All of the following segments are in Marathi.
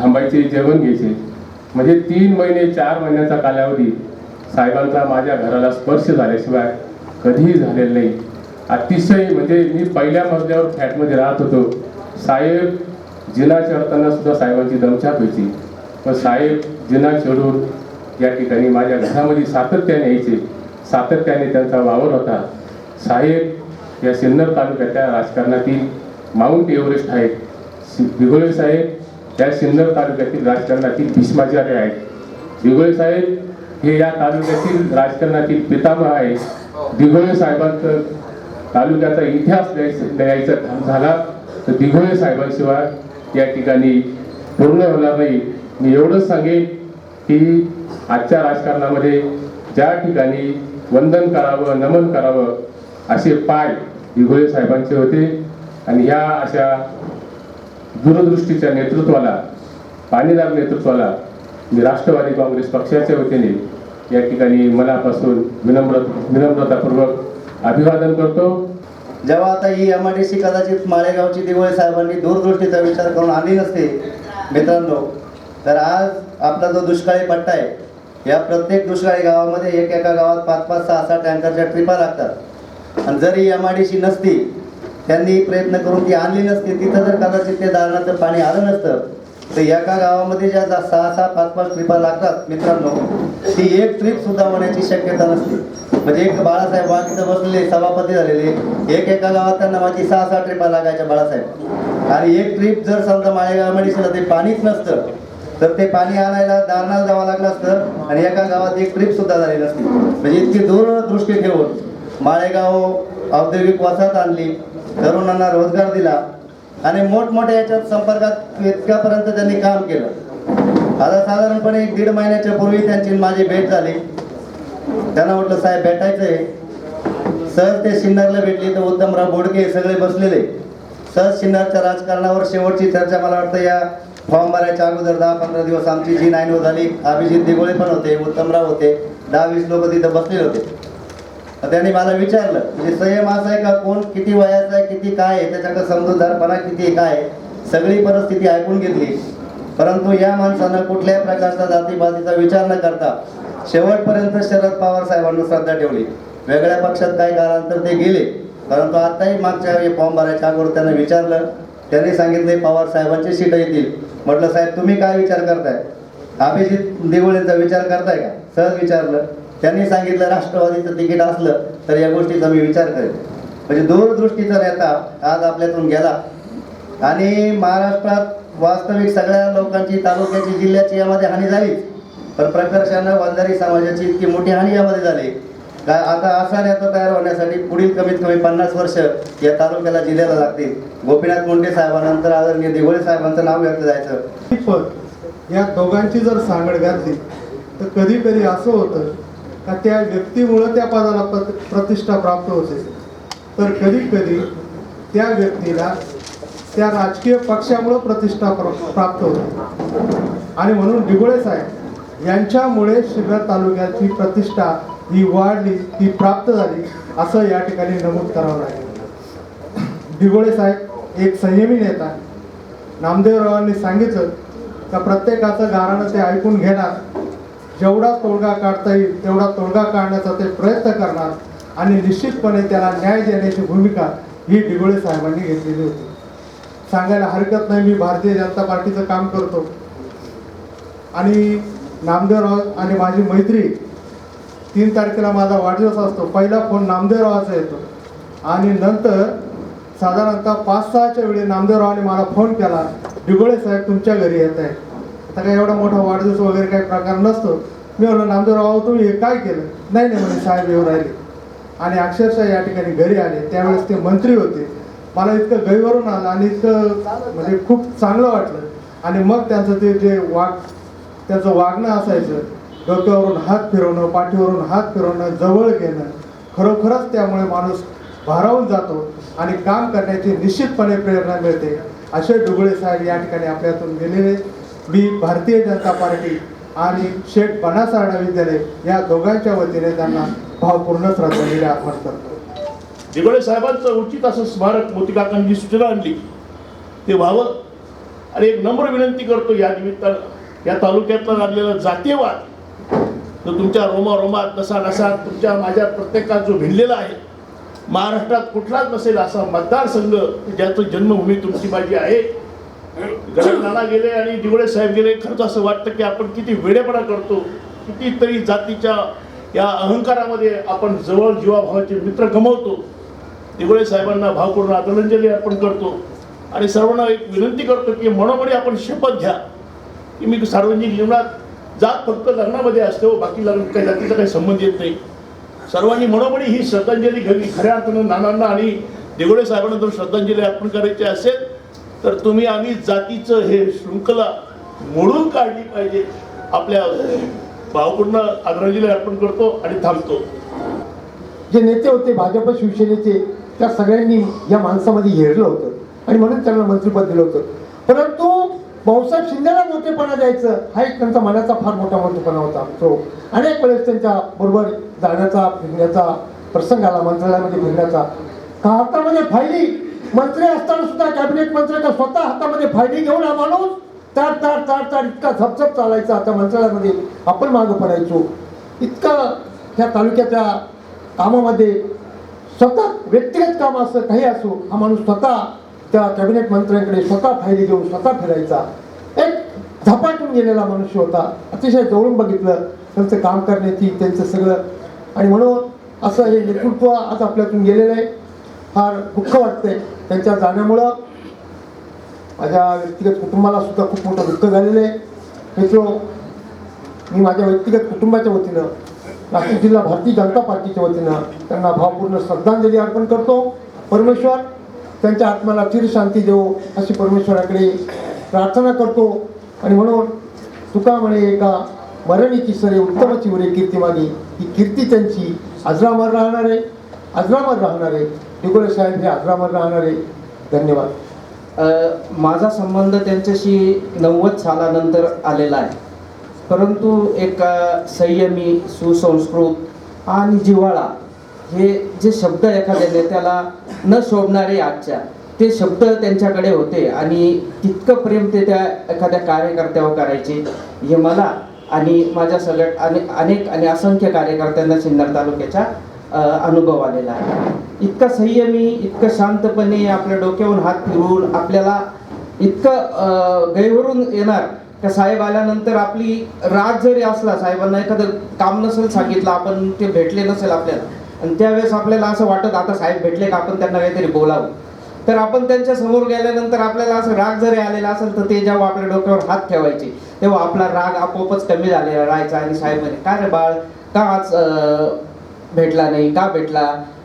थांबायचे, जेवण घ्यायचे. म्हणजे 3 महिने 4 महिन्याचा कालावधी साहेबांचा माझ्या घराला स्पर्श झाल्याशिवाय कधीही झालेला नाही. अतिशय म्हणजे मी पहिल्या मजल्यावर फ्लॅटमध्ये राहत होतो. साहेब जिना चढताना सुद्धा साहेबांची दमछाक व्हायची. पण साहेब जिना चढून या ठिकाणी माझ्या घरामध्ये सातत्याने यायचे. सातत्याने त्यांचा वावर होता. साहेब या सिन्नर तालुक्याच्या राजकारणातील माउंट एव्हरेस्ट आहेत. दिघोळे साहेब या सिन्नर तालुक्यातील राजकारणातील भीष्माचार्य आहेत. दिघोळे साहेब हे या तालुक्यातील राजकारणातील पितामह आहेत. दिघोळे साहेबांचं तालुक्याचा इतिहास द्यायचा काम झाला तर दिघोळे साहेबांशिवाय या ठिकाणी पूर्ण होणार नाही. मी एवढंच सांगेन की आजच्या राजकारणामध्ये ज्या ठिकाणी वंदन करावं, नमन करावं असे पाय दिघोळे साहेबांचे होते. आणि ह्या अशा दूरदृष्टीच्या नेतृत्वाला, पाणीदार नेतृत्वाला मी राष्ट्रवादी काँग्रेस पक्षाच्या वतीने या ठिकाणी मनापासून विनम्रतापूर्वक अभिवादन करतो. जेव्हा आता ही MIDC कदाचित माळेगावची दिघोळे साहेबांनी दूरदृष्टीचा विचार करून आली नसते मित्रांनो, तर आज आपला जो दुष्काळी पट्टा आहे, या प्रत्येक दुष्काळी गावामध्ये एका गावात 5-5, 6-6 टँकरच्या ट्रिपा लागतात. आणि जर ही MIDC नसती, त्यांनी प्रयत्न करून ती आणली नसती, तिथं जर कदाचित ते दारणाचं पाणी आलं नसतं तर एका गावामध्ये ज्या 6-6, 5-5 ट्रिपा लागतात मित्रांनो, ती एक ट्रिप सुद्धा होण्याची शक्यता नसते. म्हणजे एक बाळासाहेब वाघ इथं बसलेले सभापती झालेले, एका गावात त्यांना माझी 6-6 ट्रिपा लागायच्या बाळासाहेब. आणि एक ट्रिप जर समजा माळेगाव MIDCला ते पाणीच नसतं तर ते पाणी आणायला दारणाला जावं लागलं असतं आणि एका गावात एक ट्रिप सुद्धा झाली नसती. म्हणजे इतकी दूरदृष्टी ठेवून माळेगाव औद्योगिक वसाहत आणली, तरुणांना रोजगार दिला आणि मोठमोठ्या याच्यात संपर्कात इतक्यापर्यंत त्यांनी काम केलं. आता साधारणपणे 1-1.5 महिन्याच्या पूर्वी त्यांची माझी भेट झाली. त्यांना म्हटलं साहेब भेटायचं आहे. सहज ते सिन्नरला भेटले तर उत्तमराव बोडके सगळे बसलेले. सहज सिन्नरच्या राजकारणावर शेवटची चर्चा मला वाटतं या फॉर्म भरायच्या अगोदर 10-15 दिवस आमची जी 9 झाली. अभिजित दिघोळे पण होते, उत्तमराव होते, 10-20 लोक तिथं बसलेले होते. त्यांनी मला विचारलं म्हणजे संयम असा आहे का, कोण किती वयाचा आहे, किती काय आहे, त्याच्याकडे समजूतदारपणा किती काय आहे, सगळी परिस्थिती ऐकून घेतली. परंतु या माणसानं कुठल्याही प्रकारचा जातीपातीचा विचार न करता शेवटपर्यंत शरद पवार साहेबांना श्रद्धा ठेवली. वेगळ्या पक्षात काही काळानंतर ते गेले, परंतु आताही मागच्या फॉर्म भरायच्या अगोदर त्यांना विचारलं. त्यांनी सांगितले पवार साहेबांची सीट येतील. म्हटलं साहेब तुम्ही काय विचार करताय, अभिजित दिघोळेंचा विचार करताय का, सहज विचारलं. त्यांनी सांगितलं राष्ट्रवादीचं तिकीट असलं तर या गोष्टीचा मी विचार करेन. म्हणजे दूरदृष्टीचा नेता आज आपल्यातून गेला. आणि महाराष्ट्रात वास्तविक सगळ्या लोकांची, तालुक्याची, जिल्ह्याची यामध्ये हानी झाली, पण प्रकर्षानं वंजारी समाजाची इतकी मोठी हानी यामध्ये झाली का आता असा नेता तयार होण्यासाठी पुढील कमीत कमी 50 वर्ष या तालुक्याला, जिल्ह्याला लागतील. गोपीनाथ मुंडे साहेबांनंतर आदरणीय दिघोळे साहेबांचं नाव घेतलं जायचं. पण या दोघांची जर सांगड घातली तर कधी कधी असं होतं का त्या व्यक्तीमुळं त्या पदाला प्रतिष्ठा प्राप्त होते, तर कधी कधी त्या व्यक्तीला त्या राजकीय पक्षामुळं प्रतिष्ठा प्राप्त होते. आणि म्हणून दिघोळे साहेब यांच्यामुळे सिन्नर तालुक्याची प्रतिष्ठा ही वाढली, ती प्राप्त झाली असं या ठिकाणी नमूद करावं लागेल. दिघोळे साहेब एक संयमी नेता. नामदेवरावांनी सांगितलं का प्रत्येकाचं गाणं ते ऐकून घेणार, जेवढा तोडगा काढता येईल तेवढा तोडगा काढण्याचा ते प्रयत्न करणार आणि निश्चितपणे त्याला न्याय देण्याची भूमिका ही दिघोळे साहेबांनी घेतलेली होती. सांगायला हरकत नाही, मी भारतीय जनता पार्टीचं काम करतो आणि नामदेवराव आणि माझी मैत्री, 3 तारखेला माझा वाढदिवस असतो. पहिला फोन नामदेवरावाचा येतो आणि नंतर साधारणतः 5-6च्या वेळी नामदेवरावाने मला फोन केला, दिघोळे साहेब तुमच्या घरी येत आहे. आता काही एवढा मोठा वाढदिवस वगैरे काही प्रकार नसतो. मी म्हणलं नामदेवराव तुम्ही हे काय केलं, नाही म्हणे साहेब येऊ राहिले. आणि अक्षरशः या ठिकाणी घरी आले. त्यावेळेस ते मंत्री होते. मला इतकं गैरवरून आलं आणि इतकं म्हणजे खूप चांगलं वाटलं. आणि मग त्यांचं ते जे त्याचं वागणं असायचं, डोक्यावरून हात फिरवणं, पाठीवरून हात फिरवणं, जवळ घेणं, खरोखरच त्यामुळे माणूस भारावून जातो आणि काम करण्याची निश्चितपणे प्रेरणा मिळते. असे दिघोळे साहेब या ठिकाणी आपल्यातून गेलेले. मी भारतीय जनता पार्टी आणि शेठ बनासारडा विद्यालय या दोघांच्या वतीने त्यांना भावपूर्ण श्रद्धांजली अर्पण करतो. दिघोळे साहेबांचं उचित असं स्मारक मोतीकाकांनी सूचना आणली ते व्हावं आणि एक नम्र विनंती करतो या निमित्तानं, या तालुक्यातला लागलेला जातीयवाद जो तुमच्या रोमारोमात नसानसात तुमच्या माझ्या प्रत्येकात जो भिडलेला आहे, महाराष्ट्रात कुठलाच नसेल असा मतदारसंघ ज्याचं जन्मभूमी तुमची माझी आहे. गणेश नाना गेले आणि दिवळे साहेब गेले. खरंच असं वाटतं की आपण किती वेडेपणा करतो, कितीतरी जातीच्या या अहंकारामध्ये आपण जवळ जीवाभावाचे मित्र गमावतो. दिवळे साहेबांना भावपूर्ण आदरांजली अर्पण करतो आणि सर्वांना एक विनंती करतो की मनोमनी आपण शपथ घ्या की मी सार्वजनिक जीवनात जात फक्त लग्नामध्ये असते, बाकी लग्न काही जातीचा काही संबंध येत नाही. सर्वांनी मनोमनी ही श्रद्धांजली घ्यावी. खऱ्या अर्थानं नानांना आणि दिवळे साहेबांना जर श्रद्धांजली अर्पण करायची असेल तर तुम्ही आम्ही जातीचं हे शृंखला मोडून काढली पाहिजे. आपल्या भावपूर्ण आदरांजली अर्पण करतो आणि थांबतो. जे नेते होते भाजप शिवसेनेचे, त्या सगळ्यांनी या माणसामध्ये हेरलं होतं आणि म्हणून त्यांना मंत्रिपद दिलं होतं. परंतु भाऊसाहेब शिंदेला मोठेपणा द्यायचं हा एक त्यांचा मनाचा फार मोठा मोठेपणा होता. तो अनेक वेळेस त्यांच्या बरोबर जाण्याचा फिरण्याचा प्रसंग आला, मंत्रालयामध्ये फिरण्याचा. का हातामध्ये फायली, मंत्री असताना सुद्धा कॅबिनेट मंत्र्याच्या स्वतः हातामध्ये फायली घेऊन हा माणूस तार तार तार तार इतका झपझप चालायचा त्या मंत्रालयामध्ये. आपण मागं पडायचो. इतकं ह्या तालुक्याच्या कामामध्ये स्वतः व्यक्तिगत काम असं काही असो, हा माणूस स्वतः त्या कॅबिनेट मंत्र्यांकडे स्वतः फायली घेऊन स्वतः फिरायचा. एक झपाटून गेलेला मनुष्य होता. अतिशय जवळून बघितलं त्यांचं काम करण्याची, त्यांचं सगळं. आणि म्हणून असं हे नेतृत्व आज आपल्यातून गेलेलं आहे. फार दुःख वाटतंय त्यांच्या जाण्यामुळं. माझ्या व्यक्तिगत कुटुंबाला सुद्धा खूप मोठं दुःख झालेलं आहे. मित्र, मी माझ्या व्यक्तिगत कुटुंबाच्या वतीनं, नाशिक जिल्हा भारतीय जनता पार्टीच्या वतीनं त्यांना भावपूर्ण श्रद्धांजली अर्पण करतो. परमेश्वर त्यांच्या आत्म्याला चिरशांती देवो अशी परमेश्वराकडे प्रार्थना करतो. आणि म्हणून तुका म्हणे एका मरणीची सरे उत्तमची उरे कीर्ती मागी, ही कीर्ती त्यांची अजरामर राहणार आहे, अजरामर राहणार आहे. दिगोळे साहेब हे अजरामर राहणार आहे. धन्यवाद. माझा संबंध त्यांच्याशी 90 सालानंतर आलेला आहे. परंतु एक संयमी, सुसंस्कृत आणि जिव्हाळा हे जे शब्द एखाद्या नेत्याला न शोभणारे आजच्या, ते शब्द त्यांच्याकडे होते आणि तितकं प्रेम ते त्या एखाद्या कार्यकर्त्यावर करायचे हे मला आणि माझ्या सगळ्या अनेक आणि असंख्य कार्यकर्त्यांना सिन्नर तालुक्याच्या अनुभव आलेला आहे. इतका संयमी, इतकं शांतपणे आपल्या डोक्यावरून हात फिरवून आपल्याला इतकं गैरवरून येणार का साहेब आल्यानंतर आपली राग जरी असला, साहेबांना एखादं काम नसेल सांगितलं, आपण ते भेटले नसेल आपल्याला, आणि त्यावेळेस आपल्याला असं वाटत आता साहेब भेटले का आपण त्यांना काहीतरी बोलावं, तर आपण त्यांच्या समोर गेल्यानंतर आपल्याला असं राग जरी आलेला असेल तर ते जेव्हा आपल्या डोक्यावर हात ठेवायचे तेव्हा आपला राग आपोआपच कमी झालेला राहायचा. आणि साहेब म्हणे, का रे बाळ, का आज भेटला नाही, का भेटला,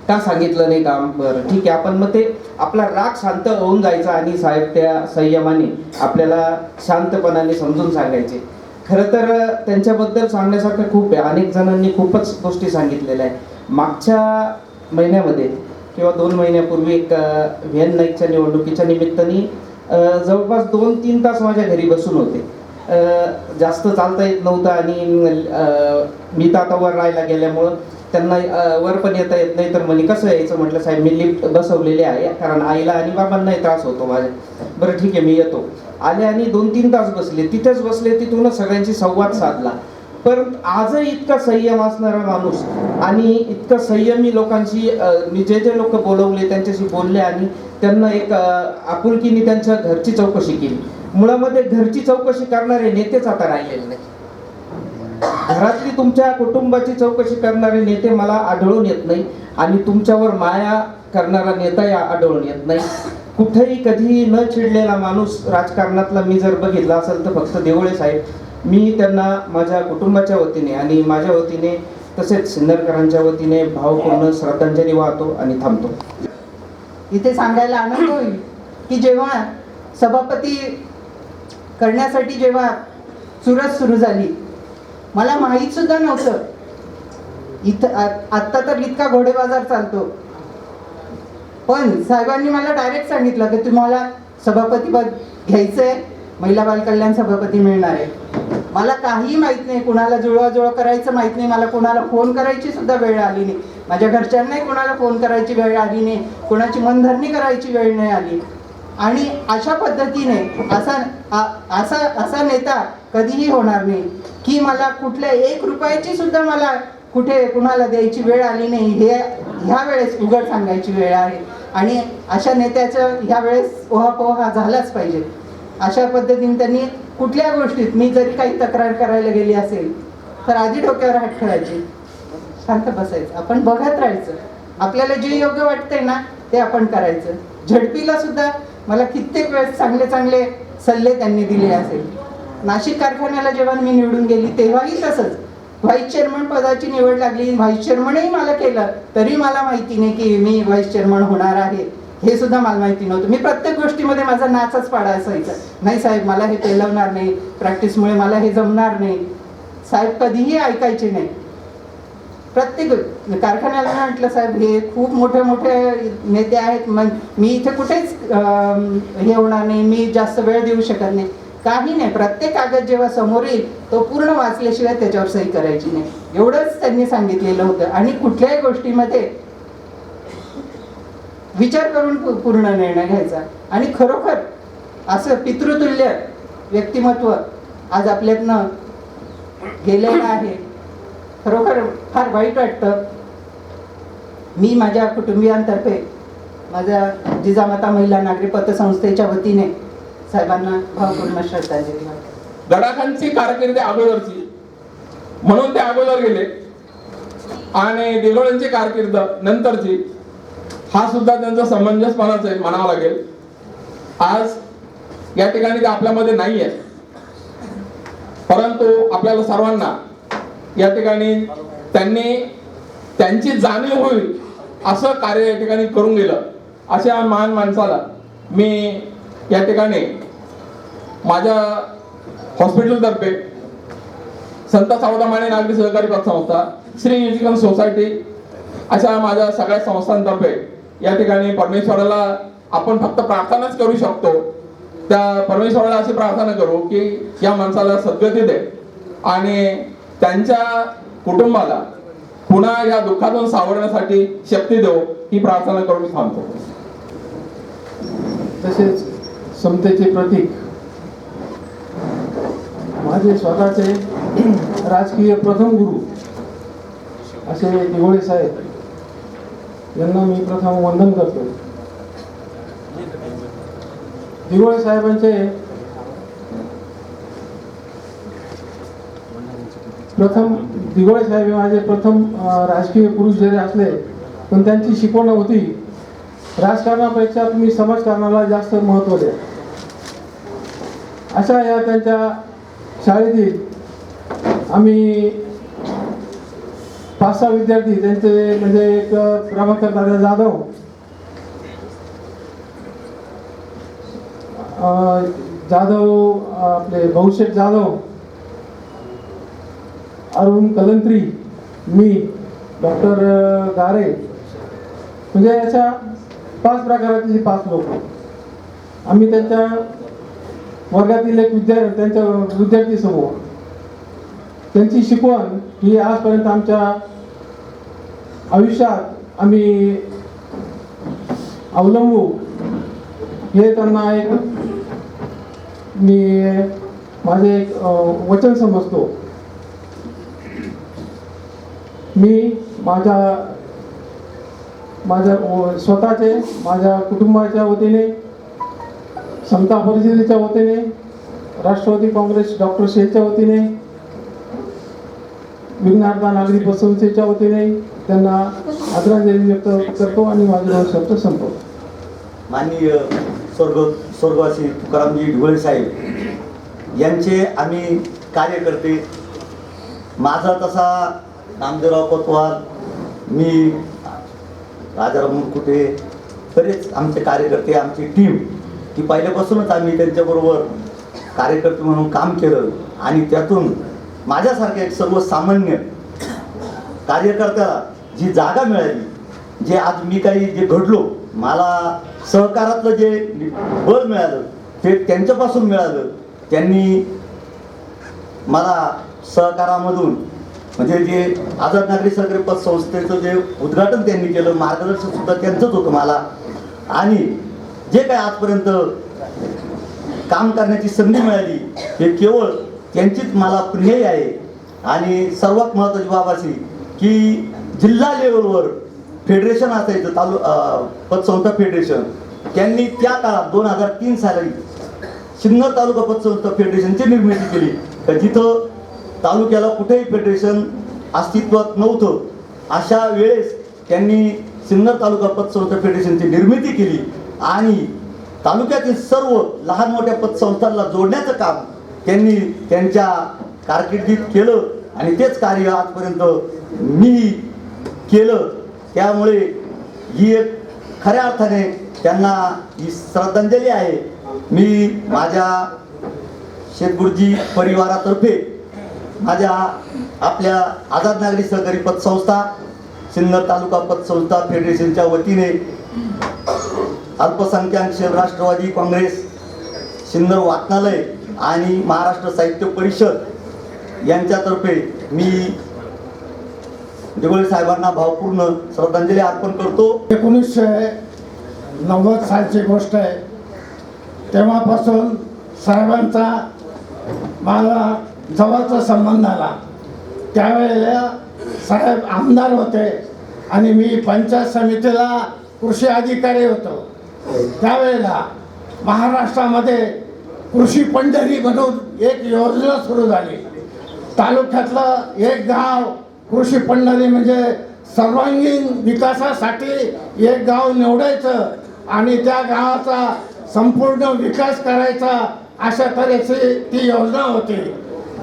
का सांगितलं नाही काम, बरं ठीक आहे आपण, मग ते आपला राग शांत होऊन जायचा आणि साहेब त्या संयमाने आपल्याला शांतपणाने समजून सांगायचे. खरं तर त्यांच्याबद्दल सांगण्यासारखं खूप आहे. अनेक जणांनी खूपच गोष्टी सांगितलेल्या आहे. मागच्या महिन्यामध्ये किंवा 2 महिन्यापूर्वी एक व्हेन नाईकच्या निवडणुकीच्या निमित्ताने जवळपास 2-3 तास माझ्या घरी बसून होते. जास्त चालता येत नव्हतं आणि मी तर आता वर राहायला गेल्यामुळं त्यांना वर पण येता येत नाही. तर म्हणे कसं यायचं, म्हटलं साहेब मी लिफ्ट बसवलेली आहे कारण आईला आणि बाबांनाही त्रास होतो माझ्या. बरं ठीक आहे मी येतो. आले आणि 2-3 तास बसले, तिथेच बसले, तिथूनच सगळ्यांशी संवाद साधला. पण आजही इतका संयम असणारा माणूस आणि इतकं संयमी लोकांशी मी जे लोक बोलवले त्यांच्याशी बोलले आणि त्यांना एक आपुलकीने त्यांच्या घरची चौकशी केली. मुळामध्ये घरची चौकशी करणारे नेतेच आता राहिलेले नाही. घरातली तुमच्या कुटुंबाची चौकशी करणारे नेते मला आढळून येत नाही आणि तुमच्यावर माया करणारा नेताही आढळून येत नाही. कुठेही कधीही न चिडलेला माणूस राजकारणातला मी जर बघितला असेल तर फक्त दिवळे साहेब. मी त्यांना माझ्या कुटुंबाच्या वतीने आणि माझ्या वतीने तसेच सिन्नरकरांच्या वतीने भावपूर्ण श्रद्धांजली वाहतो आणि थांबतो. इथे सांगायला आनंद होईल की जेव्हा सभापती करण्यासाठी जेव्हा चुरस सुरू झाली, मला माहीत सुद्धा नव्हतं इथं आत्ता तर इतका घोडे बाजार चालतो, पण साहेबांनी मला डायरेक्ट सांगितलं की तुम्हाला सभापती पद घ्यायचंय, महिला बाल कल्याण सभापती मिळणार आहे. मला काही माहित नाही, कुणाला जुळवाजुळव करायचं माहित नाही, मला कुणाला फोन करायची सुद्धा वेळ आली नाही, माझ्या घरच्यांनाही कुणाला फोन करायची वेळ आली नाही, कुणाची मनधरणी करायची वेळ नाही आली. आणि अशा पद्धतीने असा नेता कधीही होणार नाही की मला कुठल्या 1 रुपयाची सुद्धा मला कुठे कुणाला द्यायची वेळ आली नाही, हे ह्या वेळेस उघड सांगायची वेळ आहे. आणि अशा नेत्याचं ह्या वेळेस ओहापोह हा झालाच पाहिजे. अशा पद्धतीने त्यांनी कुठल्या गोष्टीत मी जरी काही तक्रार करायला गेली असेल तर आधी डोक्यावर हात ठेवायचे, शांत बसायचं, आपण बघत राहायचं, आपल्याला जे योग्य वाटतंय ना ते आपण करायचं. झडपीला सुद्धा मला कित्येक वेळेस चांगले चांगले सल्ले त्यांनी दिले असेल. नाशिक कारखान्याला जेव्हा मी निवडून गेली तेव्हाही तसंच. व्हाईस चेअरमन पदाची निवड लागली, व्हाईस चेअरमनही मला केलं, तरी मला माहिती नाही की मी व्हाईस चेअरमन होणार आहे, हे सुद्धा मला माहिती नव्हतं. मी प्रत्येक गोष्टीमध्ये माझा नाचच पाडा असायचा. नाही साहेब मला हे पेलवणार नाही, प्रॅक्टिसमुळे मला हे जमणार नाही. साहेब कधीही ऐकायचे नाही. प्रत्येक कारखान्याला म्हटलं साहेब हे खूप मोठे मोठे नेते आहेत, मग मी इथे कुठेच हे होणार नाही, मी जास्त वेळ देऊ शकत नाही, काही नाही. प्रत्येक कागद जेव्हा समोर येईल तो पूर्ण वाचल्याशिवाय त्याच्यावर सही करायची नाही, एवढंच त्यांनी सांगितलेलं होतं. आणि कुठल्याही गोष्टीमध्ये विचार करून पूर्ण निर्णय घ्यायचा. आणि खरोखर असं पितृतुल्य व्यक्तिमत्व आज आपल्यातनं गेलेलं आहे. खरोखर फार वाईट वाटतं. मी माझ्या कुटुंबियांतर्फे माझ्या जिजामाता महिला नागरी पतसंस्थेच्या वतीने साहेबांना भावपूर्ण श्रद्धांजली वाटते. गडाखांची कारकीर्द अगोदरची म्हणून ते अगोदर गेले आणि दिघोळ्यांची कारकीर्द नंतरची, हा सुद्धा त्यांचा समंजसपणाच आहे म्हणावं लागेल. आज या ठिकाणी ते आपल्यामध्ये नाही आहे, परंतु आपल्याला सर्वांना या ठिकाणी त्यांनी त्यांची जाणीव होईल असं कार्य या ठिकाणी करून गेलं. अशा महान माणसाला मी या ठिकाणी माझ्या हॉस्पिटलतर्फे संत सावधामाने नागरी सहकारी पतसंस्था, श्री एज्युकेशन सोसायटी अशा माझ्या सगळ्या संस्थांतर्फे या ठिकाणी परमेश्वराला आपण फक्त प्रार्थनाच करू शकतो. त्या परमेश्वराला अशी प्रार्थना करू की या माणसाला सद्गती दे आणि त्यांच्या कुटुंबाला पुन्हा या दुःखातून सावरण्यासाठी शक्ती देऊ, ही प्रार्थना करून मी थांबतो. तसेच समतेचे प्रतीक माझे स्वतःचे राजकीय प्रथम गुरु असे दिघोळे साहेब यांना मी प्रथम वंदन करतो. दिघोळे साहेबांचे दिघोळे साहेब हे माझे प्रथम राजकीय पुरुष जरी असले पण त्यांची शिकवण होती राजकारणापेक्षा तुम्ही समाजकारणाला जास्त महत्त्व द्या. अशा या त्यांच्या शाळेतील आम्ही 5-6 विद्यार्थी, त्यांचे म्हणजे एक प्रभाकर दादा जाधव, आपले भाऊशेठ जाधव, अरुण कलंत्री, मी, डॉक्टर गारे, म्हणजे अशा 5 प्रकारातली 5 लोक आम्ही त्यांच्या वर्गातील एक त्यांच्या विद्यार्थी समूह. त्यांची शिकवण ही आजपर्यंत आमच्या आयुष्यात आम्ही अवलंबू हे त्यांना एक मी माझे एक वचन समजतो. मी माझ्या स्वतःचे, माझ्या कुटुंबाच्या वतीने, समता परिषदेच्या वतीने, राष्ट्रवादी काँग्रेस डॉक्टर शेठच्या वतीने, विघ्नहर्ता नागरी पतसंस्थेच्या वतीने त्यांना आदरांजली व्यक्त करतो आणि माझे 2 शब्द संपवतो. माननीय स्वर्गवासी तुकारामजी दिघोळे साहेब यांचे आम्ही कार्यकर्ते. माझा तसा नामदेवराव कोतवाल, मी, राजाराम मुरकुटे, बरेच आमचे कार्यकर्ते, आमची टीम की पहिल्यापासूनच आम्ही त्यांच्याबरोबर कार्यकर्ते म्हणून काम केलं आणि त्यातून माझ्यासारख्या एक सर्वसामान्य कार्यकर्त्याला जी जागा मिळाली, जे आज मी काही जे घडलो, मला सहकारातलं जे बळ मिळालं ते त्यांच्यापासून मिळालं. त्यांनी मला सहकारामधून म्हणजे जे आझाद नागरी सहकारी पतसंस्थेचं जे उद्घाटन त्यांनी केलं, मार्गदर्शन सुद्धा त्यांचंच होतं मला. आणि जे काही आजपर्यंत काम करण्याची संधी मिळाली हे केवळ त्यांचीच मला प्रिय आहे. आणि सर्वात महत्त्वाची बाब अशी की जिल्हा लेवलवर फेडरेशन असायचं पतसंस्था फेडरेशन, त्यांनी त्या काळात 2003 साली सिन्नर तालुका पतसंस्था फेडरेशनची निर्मिती केली. तर जिथं तालुक्याला कुठेही फेडरेशन अस्तित्वात नव्हतं अशा वेळेस त्यांनी सिन्नर तालुका पतसंस्था फेडरेशनची निर्मिती केली आणि तालुक्यातील सर्व लहान मोठ्या पतसंस्थांना जोडण्याचं काम त्यांनी त्यांच्या कारकिर्दीत केलं आणि तेच कार्य आजपर्यंत मी केलं. त्यामुळे ही एक खऱ्या अर्थाने त्यांना ही श्रद्धांजली आहे. मी माझ्या शेतगुरुजी परिवारातर्फे माझ्या आपल्या आझाद नागरी सहकारी पतसंस्था सिन्नर तालुका पतसंस्था फेडरेशनच्या वतीने अल्पसंख्याक सेल राष्ट्रवादी काँग्रेस सिन्नर वाचनालय आणि महाराष्ट्र साहित्य परिषद यांच्यातर्फे मी दिगोळे साहेबांना भावपूर्ण श्रद्धांजली अर्पण करतो. 1990 सालची गोष्ट आहे. तेव्हापासून साहेबांचा मला जवळचा संबंध आला. त्यावेळेला साहेब आमदार होते आणि मी पंचायत समितीला कृषी अधिकारी होतो. त्यावेळेला महाराष्ट्रामध्ये कृषी पंढरी म्हणून एक योजना सुरू झाली. तालुक्यातलं एक गाव कृषी पंढरी म्हणजे सर्वांगीण विकासासाठी एक गाव निवडायचं आणि त्या गावाचा संपूर्ण विकास करायचा अशा तऱ्हेची ती योजना होती.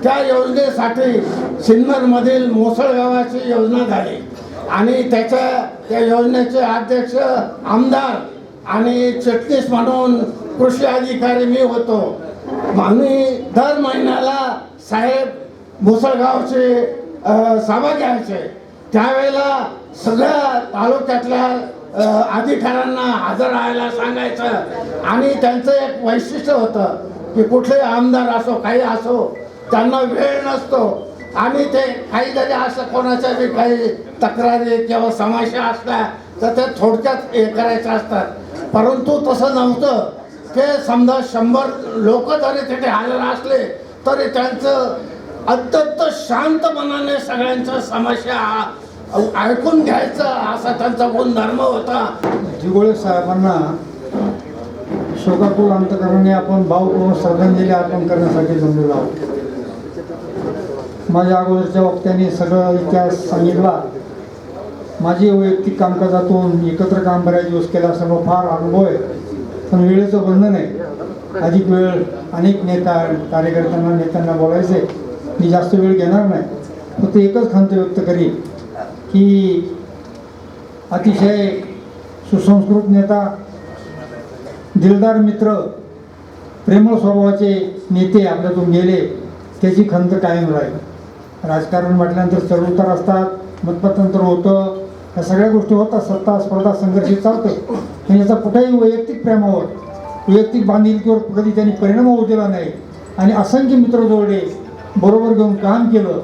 त्या योजनेसाठी सिन्नरमधील मोसळ गावाची योजना झाली आणि त्या योजनेचे अध्यक्ष आमदार आणि चिटणीस म्हणून कृषी अधिकारी मी होतो. आणि दर महिन्याला साहेब मोसळगावचे सभा घ्यायचे. त्यावेळेला सगळ्या तालुक्यातल्या अधिकाऱ्यांना हजर राहायला सांगायचं आणि त्यांचं एक वैशिष्ट्य होतं की कुठले आमदार असो काही असो त्यांना वेळ नसतो आणि ते काही जरी असं कोणाच्या बी काही तक्रारी किंवा समस्या असल्या तर ते थोडक्यात हे करायचं असतात. परंतु तसं नव्हतं. ते समजा 100 लोक जरी तिथे हजर असले तरी त्यांचं अत्यंत शांत मनाने सगळ्यांच्या समस्या ऐकून घ्यायचं असा त्यांचा गुणधर्म होता. दिगोळे साहेबांना शोकाकुल अंतकरणाने आपण भावपूर्ण श्रद्धांजली अर्पण करण्यासाठी जमलेलो आहोत. माझ्या अगोदरच्या वक्त्यांनी सगळं इतिहास सांगितला. माझी वैयक्तिक कामकाजातून एकत्र काम बऱ्याच दिवस केला सर्व फार अनुभव आहे. पण वेळेचं बंधन आहे. अधिक वेळ अनेक नेत्यांना बोलायचे. मी जास्त वेळ घेणार नाही. फक्त एकच खंत व्यक्त करीन की अतिशय सुसंस्कृत नेता, दिलदार मित्र, प्रेमळ स्वभावाचे नेते आपल्यातून गेले त्याची खंत कायम राहील. राजकारण म्हटल्यानंतर चढउतार असतात, मतपत्रांतर होतं, ह्या सगळ्या गोष्टी होतात. सत्ता स्पर्धा संघर्षित चालते. पण याचा कुठेही वैयक्तिक प्रेमावर वैयक्तिक बांधिलकीवर कधी त्यांनी परिणाम होऊ दिला नाही आणि असंख्य मित्र जोडले, बरोबर घेऊन काम केलं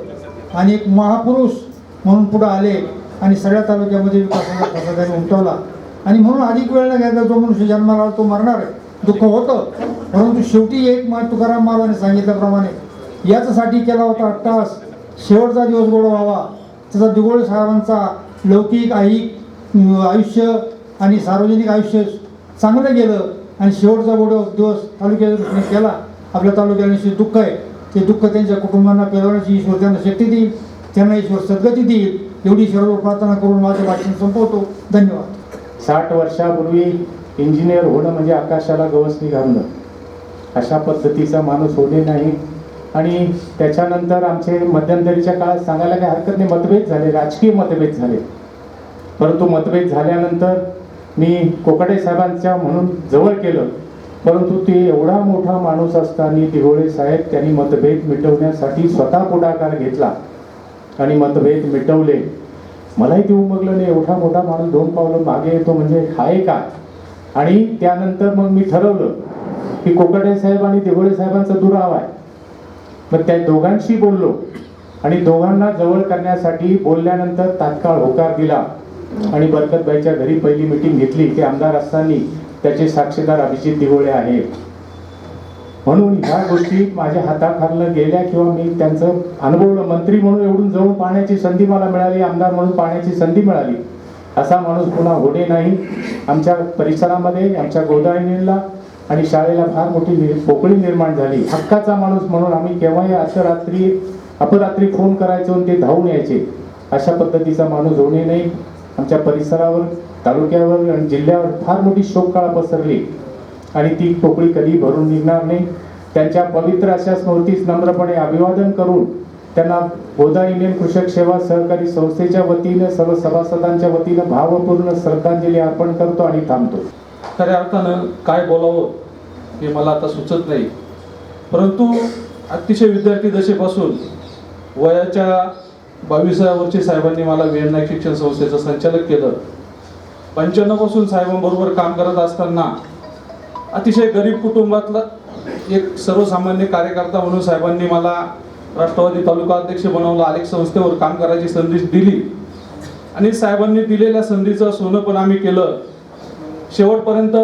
आणि एक महापुरुष म्हणून पुढे आले आणि सगळ्या तालुक्यामध्ये विकासाचा ठसा त्यांनी उमटवला. आणि म्हणून अधिक वेळ न घ्यायचा जो मनुष्य जन्माला तो मरणार आहे. दुःख होतं परंतु शेवटी एक तुकाराम महाराजांनी सांगितल्याप्रमाणे याच्यासाठी केला होता अट्टास. शेवटचा दिवस गोड व्हावा. त्याचा दिगोळे साहेबांचा लौकिक आयुष्य आणि सार्वजनिक आयुष्य चांगलं गेलं आणि शेवटचा गोड दिवस तालुक्याच्या दृष्टीने केला. आपल्या तालुक्याला निश्चित दुःख आहे. ते दुःख त्यांच्या कुटुंबांना पेलवण्याची ईश्वर त्यांना शक्ती देईल, त्यांना ईश्वर सद्गती देईल एवढी सर्व प्रार्थना करून माझं भाषण संपवतो. धन्यवाद. 60 वर्षापूर्वी इंजिनियर होणं म्हणजे आकाशाला गवसणी घालणं अशा पद्धतीचा माणूस होणे नाही. आणि त्याच्यानंतर आमचे मध्यंतरीच्या काळात सांगायला काही हरकत नाही, मतभेद झाले, राजकीय मतभेद झाले. परंतु मतभेद झाल्यानंतर मी कोकाटे साहेबांच्या म्हणून जवळ केलं. परंतु ते एवढा मोठा माणूस असताना दिगोळे साहेब त्यांनी मतभेद मिटवण्यासाठी स्वतः पुढाकार घेतला आणि मतभेद मिटवले. मलाही ते उमगलं नाही, एवढा मोठा माणूस 2 पावलं मागे येतो म्हणजे आहे का. आणि त्यानंतर मग मी ठरवलं की कोकाटे साहेब आणि दिगोळे साहेबांचा दुरावा आहे. मग त्या दोघांशी बोललो आणि दोघांना जवळ करण्यासाठी बोलल्यानंतर तात्काळ होकार दिला आणि बरकतबाईच्या घरी पहिली मीटिंग घेतली. ते आमदार असताना त्याचे साक्षीदार अभिजित दिघोळे आहेत. म्हणून ह्या गोष्टी माझ्या हाताखालनं गेल्या किंवा मी त्यांचं अनुभवलं. मंत्री म्हणून एवढून जवळ पाहण्याची संधी मला मिळाली, आमदार म्हणून पाहण्याची संधी मिळाली. असा माणूस पुन्हा होणे नाही. आमच्या परिसरामध्ये आमच्या गोदावरीला आणि शाळेला फार मोठी पोकळी निर्माण झाली. हक्काचा माणूस म्हणून आम्ही केव्हाही अपरात्री फोन करायचो आणि ते धावून यायचे. अशा पद्धतीचा माणूस होणे नाही. आमच्या परिसरावर, तालुक्यावर आणि जिल्ह्यावर फार मोठी शोककळा पसरली आणि ती पोकळी कधी भरून निघणार नाही. त्यांच्या पवित्र अशा स्मृतीस नम्रपणे अभिवादन करून त्यांना गोदा इंडियन कृषक सेवा सहकारी संस्थेच्या वतीनं सर्व सभासदांच्या वतीनं भावपूर्ण श्रद्धांजली अर्पण करतो आणि थांबतो. खऱ्या अर्थानं काय बोलावं हे मला आता सुचत नाही, परंतु अतिशय विद्यार्थी दशेपासून वयाच्या 22व्या वर्षी साहेबांनी मला वीर नाईक शिक्षण संस्थेचं संचालक केलं. 95 पासून साहेबांबरोबर काम करत असताना अतिशय गरीब कुटुंबातला एक सर्वसामान्य कार्यकर्ता म्हणून साहेबांनी मला राष्ट्रवादी तालुका अध्यक्ष बनवलं. आलेख संस्थेवर काम करायची संधी दिली आणि साहेबांनी दिलेल्या संधीचं सोनं पण आम्ही केलं. शेवटपर्यंत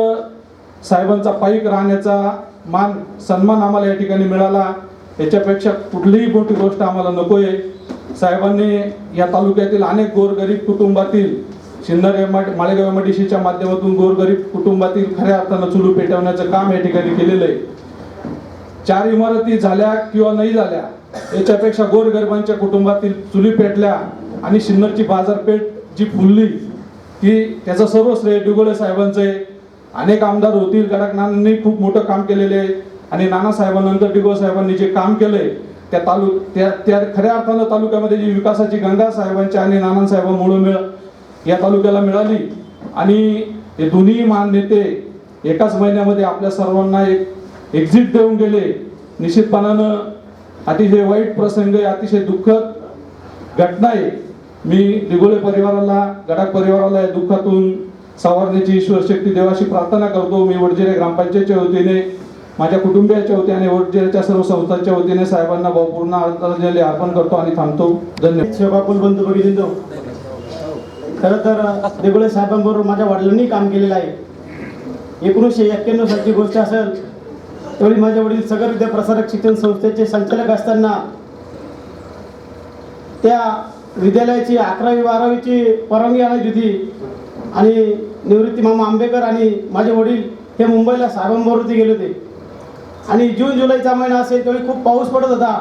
साहेबांचा पायीक राहण्याचा सन्मान आम्हाला या ठिकाणी मिळाला. याच्यापेक्षा कुठलीही मोठी गोष्ट आम्हाला नको आहे. साहेबांनी या तालुक्यातील अनेक गोरगरीब कुटुंबातील शिन्नर माळेगाव MIDCच्या माध्यमातून गोरगरीब कुटुंबातील खऱ्या अर्थानं चुलू पेटवण्याचं काम या ठिकाणी केलेलं आहे. 4 इमारती झाल्या किंवा नाही झाल्या, याच्यापेक्षा गोरगरिबांच्या कुटुंबातील चुली पेटल्या आणि शिन्नरची बाजारपेठ जी फुलली ती त्याचं सर्व श्रेय दिघोळे साहेबांचं आहे. अनेक आमदार होतील, गडाख नानांनी खूप मोठं काम केलेले आहे आणि नानासाहेबांनंतर दिघोळे साहेबांनी जे काम केलंय त्या खऱ्या अर्थानं तालुक्यामध्ये जी विकासाची गंगा साहेबांच्या आणि नानासाहेबांमुळे या तालुक्याला मिळाली आणि हे दोन्ही महान नेते एकाच महिन्यामध्ये आपल्या सर्वांना एक एक्झिट देऊन गेले. निश्चितपणानं अतिशय वाईट प्रसंग आहे, अतिशय दुःखद घटना आहे. मी दिघोळे परिवाराला, गडाख परिवाराला या दुःखातून सावरण्याची ईश्वर शक्ती देवाशी प्रार्थना करतो. मी वडजिरे ग्रामपंचायतच्या वतीने, माझ्या कुटुंबियाच्या वतीने आणि वडजिरेच्या सर्व संस्थांच्या वतीने साहेबांना भावपूर्ण आदरांजली अर्पण करतो आणि थांबतो. धन्यवाद. सेवापूल बंधू भगिनींनो, खरं तर दिघोळे साहेबांबरोबर माझ्या वडिलांनी काम केलेलं आहे. 1991 सालची गोष्ट असेल, त्यावेळी माझे वडील सगर विद्या प्रसारक शिक्षण संस्थेचे संचालक असताना त्या विद्यालयाची 11वी 12वीची परवानगी आणायची होती आणि निवृत्ती मामा आंबेकर आणि माझे वडील हे मुंबईला साहेबांबरोबर गेले होते आणि जून जुलैचा महिना असेल त्यावेळी खूप पाऊस पडत होता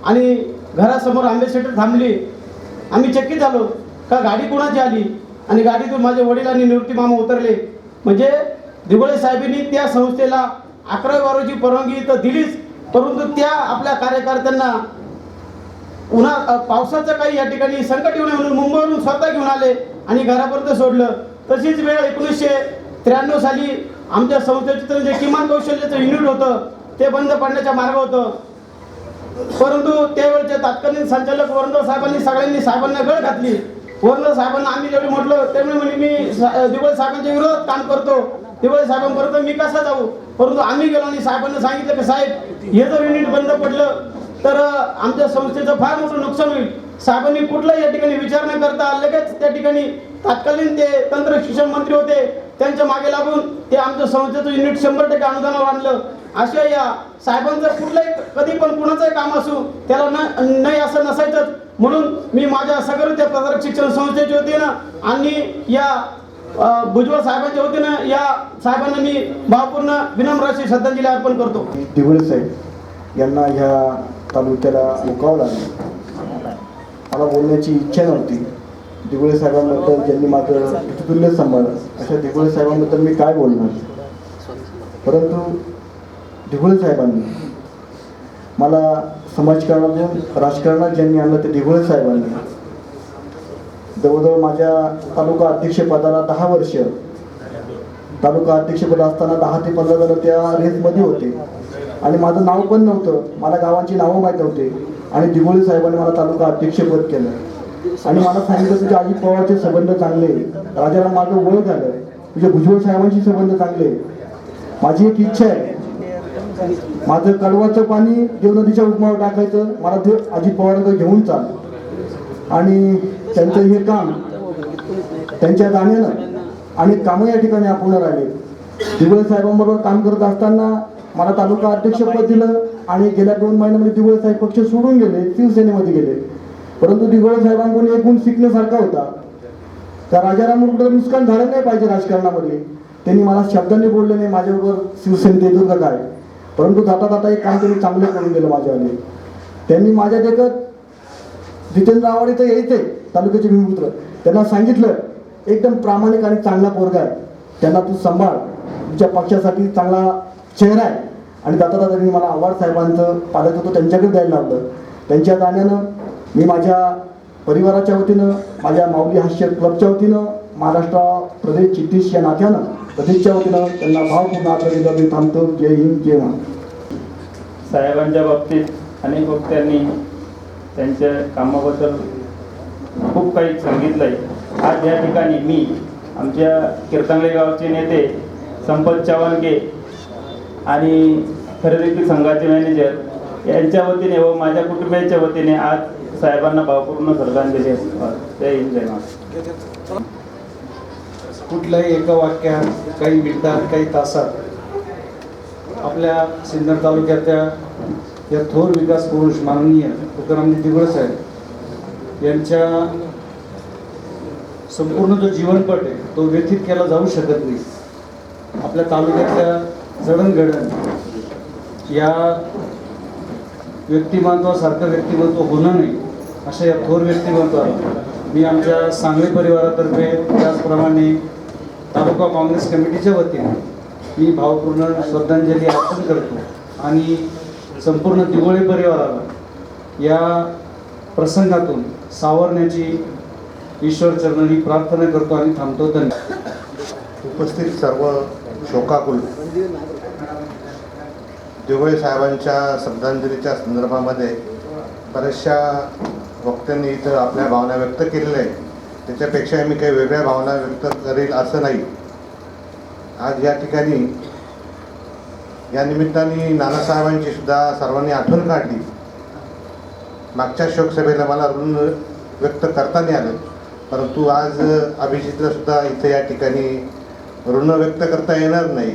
आणि घरासमोर आंबेसेटर थांबली. आम्ही चकित झालो का गाडी कोणाची आली आणि गाडीतून माझे वडील आणि निवृत्ती मामा उतरले. म्हणजे दिघोळे साहेबांनी त्या संस्थेला 11वी 12वीची परवानगी तर दिलीच, परंतु त्या आपल्या कार्यकर्त्यांना पावसाचं काही या ठिकाणी संकट येऊ नये म्हणून मुंबईवरून स्वतः घेऊन आले आणि घरापर्यंत सोडलं. तशीच वेळ 1993 साली आमच्या संस्थेचं जे किमान कौशल्याचं युनिट होतं ते बंद पडण्याच्या मार्ग होतं, परंतु त्यावेळेचे तत्कालीन संचालक वरंदळ साहेबांनी सगळ्यांनी साहेबांना गळ घातली. वरंदळ साहेबांना आम्ही जेवढे म्हटलं त्यामुळे म्हणे मी दिघोळे साहेबांच्या विरोधात काम करतो, दिघोळे साहेबांपर्यंत मी कसा जाऊ. परंतु आम्ही गेलो आणि साहेबांना सांगितलं की साहेब हे जर युनिट बंद पडलं तर आमच्या संस्थेचं फार मोठं नुकसान होईल. साहेबांनी कुठलाही या ठिकाणी विचार न करता लगेच त्या ठिकाणी तत्कालीन ते तंत्र शिक्षण मंत्री होते त्यांच्या मागे लागून ते आमच्या संस्थेचं युनिट 100% अनुदानावर आणलं. अशा या साहेबांचं कुठलंही कधी पण कुणाचंही काम असू त्याला नाही असं नसायचंच. म्हणून मी माझ्या सगळं त्या प्रसारक शिक्षण संस्थेच्या वतीनं आणि या भुजबळ साहेबांच्या वतीनं या साहेबांना मी भावपूर्ण विनम्र अशी श्रद्धांजली अर्पण करतो. दिघोळे साहेब यांना ह्या तालुक्याला मुकावं लागलं. मला बोलण्याची इच्छा नव्हती. दिघोळे साहेबांबद्दल ज्यांनी माझं तुल्य सांभाळलं अशा दिघोळे साहेबांबद्दल मी काय बोलणार. परंतु दिघोळे साहेबांनी मला समाजकारणातून राजकारणात ज्यांनी आणलं ते दिघोळे साहेबांनी. जवळजवळ माझ्या तालुका अध्यक्षपदाला 10 वर्ष, तालुका अध्यक्षपद असताना 10 ते 15 जण त्या रेसमध्ये होते आणि माझं नाव पण नव्हतं, मला गावांची नावं माहीत नव्हते आणि दिघोळे साहेबांनी मला तालुका अध्यक्षपद केलं आणि मला सांगितलं तुझे अजित पवारचे संबंध चांगले, राजाराम माझं वय झालं, तुझे भुजबळ साहेबांशी संबंध चांगले. माझी एक इच्छा आहे, माझं कळवाचं पाणी देव नदीच्या उपमावर टाकायचं, मला ते अजित पवारांकडे घेऊन चाल. आणि त्यांचं हे काम त्यांच्या जाण्यानं अनेक कामं या ठिकाणी अपूर्ण राहिले. दिवळे साहेबांबरोबर काम करत असताना मला तालुका अध्यक्षपद दिलं आणि गेल्या 2 महिन्यामध्ये दिवळे साहेब पक्ष सोडून गेले, शिवसेनेमध्ये गेले. परंतु दिवळे साहेबांकडून एक गुण शिकण्यासारखा होता. त्या राजाराम कुठं नुकसान झालं नाही पाहिजे राजकारणामध्ये. त्यांनी मला शब्दांनी बोलले नाही माझ्याबरोबर शिवसेनेत येतो का काय, परंतु जाता जाता एक काम त्यांनी चांगलं करून दिलं माझ्यावाले. त्यांनी माझ्या देखत जितेंद्र आव्हाड इथं यायचे तालुक्याचे भूमिपुत्र, त्यांना सांगितलं एकदम प्रामाणिक आणि चांगला पोरगा आहे, त्यांना तू सांभाळ, तुझ्या पक्षासाठी चांगला चेहरा आहे. आणि जाता जाता त्यांनी मला आव्हाड साहेबांचं पालक होतं त्यांच्याकडे द्यायला लावलं. त्यांच्या जाण्यानं मी माझ्या परिवाराच्या वतीनं, माझ्या माऊली हास्य क्लबच्या वतीनं, महाराष्ट्र प्रदेश चित्तीस या नात्यानं प्रदेशच्या वतीनं त्यांना भावपूर्ण आदर मी थांबतो. जय हिंद, जय महाराष्ट्र. साहेबांच्या बाबतीत अनेक वक्त्यांनी त्यांच्या कामाबद्दल खूप काही सांगितलं आहे. आज या ठिकाणी मी आमच्या कीर्तनले गावचे नेते संपत चव्हाणगे आणि खरेदी संघाचे मॅनेजर यांच्या वतीने व माझ्या कुटुंबियांच्या वतीने आज साहेबांना भावपूर्ण श्रद्धांजली असतात. जय हिंद, जय महाराष्ट्र. कुठल्याही एका वाक्यात, काही मिनिटात, काही तासात आपल्या सिन्नर तालुक्याच्या या थोर विकास पुरुष माननीय तुकारामजी दिवळे साहेब यांच्या संपूर्ण जो जीवनपट आहे तो व्यथित केला जाऊ शकत नाही. आपल्या तालुक्यातल्या जडणघडण या व्यक्तिमत्वासारखं व्यक्तिमत्व होणं नाही अशा या थोर व्यक्तिमत्वाला मी आमच्या सांगली परिवारातर्फे, त्याचप्रमाणे तालुका काँग्रेस कमिटीच्या वतीने मी भावपूर्ण श्रद्धांजली अर्पण करतो आणि संपूर्ण दिवळे परिवाराला या प्रसंगातून सावरण्याची ईश्वर चरणी प्रार्थना करतो आणि थांबतो. धन्यवाद. उपस्थित सर्व शोकाकुल दिवळे साहेबांच्या श्रद्धांजलीच्या संदर्भामध्ये बऱ्याचशा वक्त्यांनी इथं आपल्या भावना व्यक्त केलेल्या आहेत. त्याच्यापेक्षा मी काही वेगळ्या भावना व्यक्त करेल असं नाही. आज या ठिकाणी या निमित्ताने नानासाहेबांची सुद्धा सर्वांनी आठवण काढली. मागच्या शोकसभेला मला ऋण व्यक्त करता नाही आलं, परंतु आज अभिजितला सुद्धा इथं या ठिकाणी ऋण व्यक्त करता येणार नाही,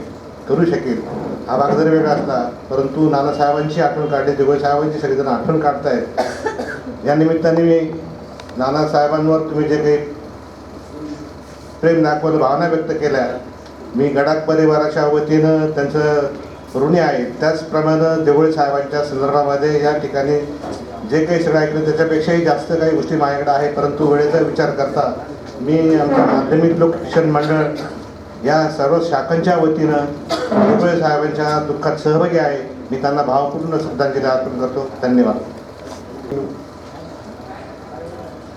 करू शकेल. हा भाग जरी वेगळा असला परंतु नानासाहेबांची आठवण काढली, दिवळे साहेबांची सगळेजण आठवण काढतायत. या निमित्ताने मी नानासाहेबांवर तुम्ही जे काही प्रेम दाखवलं, भावना व्यक्त केल्या, मी गडाख परिवाराच्या वतीनं त्यांचं ऋणी आहे. त्याचप्रमाणे दिवळे साहेबांच्या संदर्भामध्ये या ठिकाणी जे काही सगळं ऐकलं त्याच्यापेक्षाही जास्त काही गोष्टी माझ्याकडे आहे, परंतु वेळेचा विचार करता मी आमच्या माध्यमिक लोक शिक्षण मंडळ या सर्व शाखांच्या वतीनं दिवळे साहेबांच्या दुःखात सहभागी आहे. मी त्यांना भावपूर्ण श्रद्धांजली अर्पण करतो. धन्यवाद.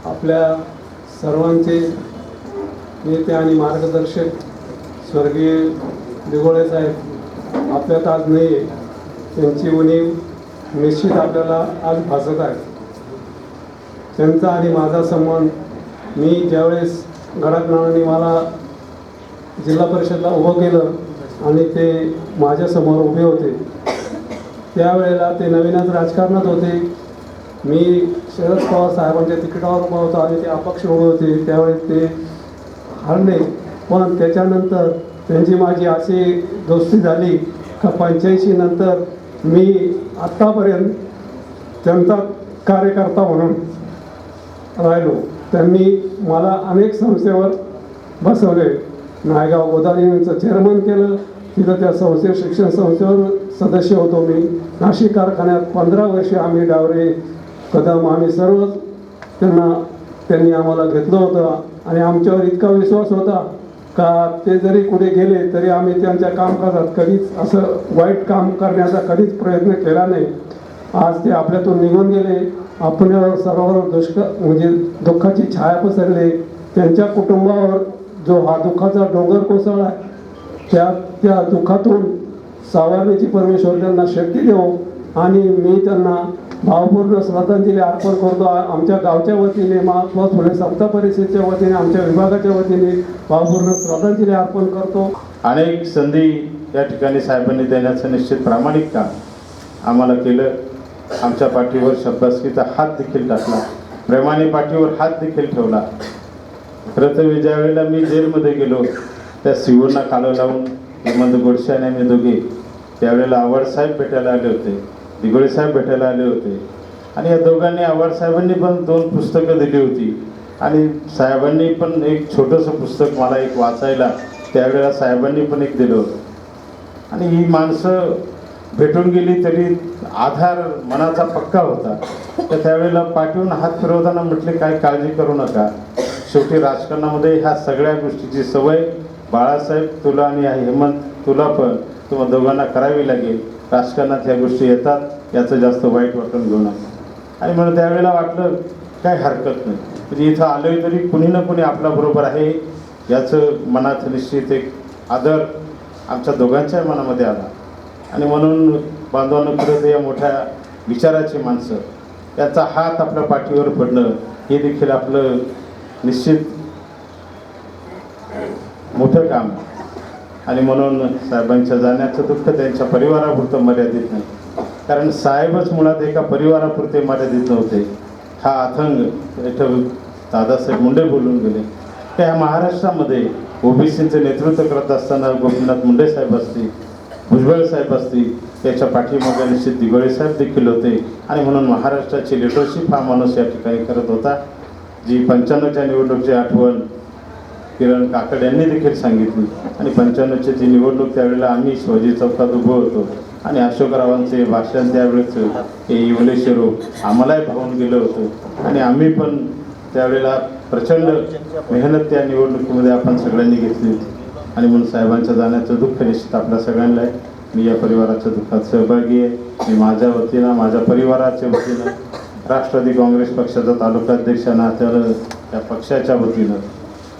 आपल्या सर्वांचे नेते आणि मार्गदर्शक स्वर्गीय दिघोळे साहेब आपल्यात आज नाही आहे. त्यांची उणीव निश्चित आपल्याला आज भासत आहे. त्यांचा आणि माझा संबंध, मी ज्यावेळेस गडाखनाने मला जिल्हा परिषदला उभं केलं आणि ते माझ्यासमोर उभे होते, त्यावेळेला ते नवीनच राजकारणात होते. मी शरद पवार साहेबांच्या तिकिटावर उभा होता आणि ते अपक्ष उभे होते. त्यावेळेस ते हरले, पण त्याच्यानंतर त्यांची माझी अशी दोस्ती झाली का 85 नंतर मी आत्तापर्यंत त्यांचा कार्यकर्ता म्हणून राहिलो. त्यांनी मला अनेक संस्थेवर बसवले. नायगाव गोदावरीचं चेअरमन केलं, तिथं त्या संस्थे शिक्षण संस्थेवर सदस्य होतो मी. नाशिक कारखान्यात 15 वर्षे आम्ही डावरे कदम आम्ही सर्व त्यांनी आम्हाला घेतलं होतं आणि आमच्यावर इतका विश्वास होता का ते जरी कुठे गेले तरी आम्ही त्यांच्या कामकाजात कधीच असं वाईट काम करण्याचा कधीच प्रयत्न केला नाही. आज ते आपल्यातून निघून गेले. आपल्यावर सर्वांवर म्हणजे दुःखाची छाया पसरली. त्यांच्या कुटुंबावर जो हा दुःखाचा डोंगर कोसळला त्या दुःखातून सावरण्याची परमेश्वर त्यांना शक्ती देवो आणि मी त्यांना भावपूर्ण श्रद्धांजली अर्पण करतो. आमच्या गावच्या वतीने, महात्मा फुले समता परिषदेच्या वतीने, आमच्या विभागाच्या वतीने भावपूर्ण श्रद्धांजली अर्पण करतो. अनेक संधी या ठिकाणी साहेबांनी देण्याचं निश्चित प्रामाणिक काम आम्हाला केलं. आमच्या पाठीवर शब्दास्कीचा हात देखील टाकला, प्रेमाने पाठीवर हात देखील ठेवला. खरं तर ज्या वेळेला मी जेलमध्ये गेलो त्या सीओना कालं लावून हेमंत गोडसे आणि आम्ही दोघे त्यावेळेला आव्हाड साहेब भेटायला आले होते, दिघोळे साहेब भेटायला आले होते. आणि या दोघांनी आव्हाड साहेबांनी पण 2 पुस्तकं दिली होती आणि साहेबांनी पण एक छोटंसं पुस्तक मला एक वाचायला त्यावेळेला साहेबांनी पण एक दिलं होतं. आणि ही माणसं भेटून गेली तरी आधार मनाचा पक्का होता. तर त्यावेळेला पाठवून हात फिरवताना म्हटले काय काळजी करू नका, शेवटी राजकारणामध्ये ह्या सगळ्या गोष्टीची सवय बाळासाहेब तुला आणि हेमंत तुला पण तुम्हा दोघांना करावी लागेल. राजकारणात ह्या गोष्टी येतात, याचं जास्त वाईट वाटून घेऊ नका. आणि म्हणून त्यावेळेला वाटलं काय हरकत नाही, म्हणजे इथं आलोय तरी कुणी ना कुणी आपल्याबरोबर आहे याचं मनात निश्चित एक आदर आमच्या दोघांच्या मनामध्ये आला. आणि म्हणून बांधवांना खरंच या मोठ्या विचाराची माणसं याचा हात आपल्या पाठीवर पडणं हे देखील आपलं निश्चित मोठं काम आहे. आणि म्हणून साहेबांच्या जाण्याचं दुःख त्यांच्या परिवारापुरतं मर्यादित नाही, कारण साहेबच मुळात एका परिवारापुरते मर्यादित नव्हते. हा अथंग इथं दादासाहेब मुंडे बोलून गेले. त्या महाराष्ट्रामध्ये ओबीसीचं नेतृत्व करत असताना गोपीनाथ मुंडे साहेब असतील, भुजबळ साहेब असतील, त्याच्या पाठीमागे निश्चित दिघोळे साहेब देखील होते. आणि म्हणून महाराष्ट्राची लिडरशिप हा माणूस या ठिकाणी करत होता. जी 95च्या निवडणुकीची आठवण किरण काकड यांनी देखील सांगितली. आणि 95ची जी निवडणूक त्यावेळेला आम्ही शिवाजी चौकात उभं होतो आणि अशोकरावांचे भाषण त्यावेळेस हे इवले शिरूप आम्हालाही भावून गेलं होतं. आणि आम्ही पण त्यावेळेला प्रचंड मेहनत त्या निवडणुकीमध्ये आपण सगळ्यांनी घेतली होती. आणि म्हणून साहेबांच्या जाण्याचं दुःख निश्चित आपल्या सगळ्यांना आहे. मी या परिवाराच्या दुःखात सहभागी आहे. मी माझ्या वतीनं, माझ्या परिवाराच्या वतीनं, राष्ट्रवादी काँग्रेस पक्षाचा तालुकाध्यक्ष नात्यानं, त्या पक्षाच्या वतीनं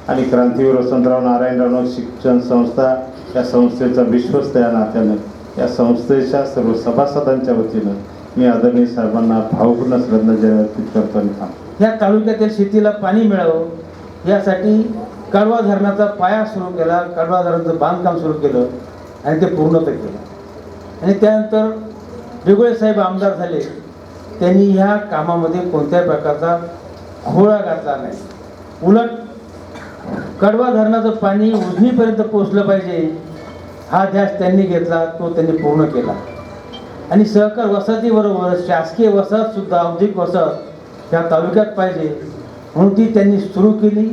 आणि क्रांतीवीर वसंतराव नारायणराव शिक्षण संस्था या संस्थेचा विश्वस्त या नात्यानं, या संस्थेच्या सर्व सभासदांच्या वतीनं मी आदरणीय साहेबांना भावपूर्ण श्रद्धांजली अर्पित करतो. आणि थांबतो. या तालुक्यातील शेतीला पाणी मिळावं यासाठी कडवा धरणाचा पाया सुरू केला, कडवा धरणाचं बांधकाम सुरू केलं आणि ते पूर्णत केलं. आणि त्यानंतर दिघोळे साहेब आमदार झाले, त्यांनी ह्या कामामध्ये कोणत्याही प्रकारचा घोळा घातला नाही. उलट कडवा धरणाचं पाणी उजनीपर्यंत पोचलं पाहिजे हा ध्यास त्यांनी घेतला, तो त्यांनी पूर्ण केला. आणि सहकार वसाहतीबरोबर शासकीय वसाहतसुद्धा, औद्योगिक वसाहत ह्या तालुक्यात पाहिजे म्हणून ती त्यांनी सुरू केली,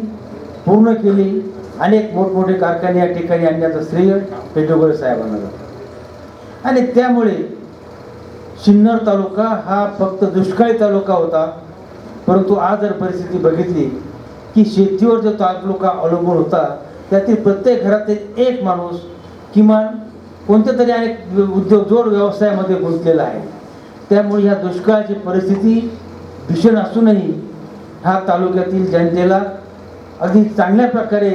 पूर्ण केली. अनेक मोठमोठे कारखाने या ठिकाणी आणण्याचं श्रेय हे दिघोळे साहेबांना जातं. आणि त्यामुळे सिन्नर तालुका हा फक्त दुष्काळी तालुका होता, परंतु आज जर परिस्थिती बघितली की शेतीवर जो तालुका अवलंबून होता त्यातील प्रत्येक घरातील एक माणूस किमान कोणत्या तरी अनेक उद्योगजोड व्यवसायामध्ये गुंतलेला आहे. त्यामुळे ह्या दुष्काळाची परिस्थिती भीषण असूनही ह्या तालुक्यातील जनतेला अगदी चांगल्या प्रकारे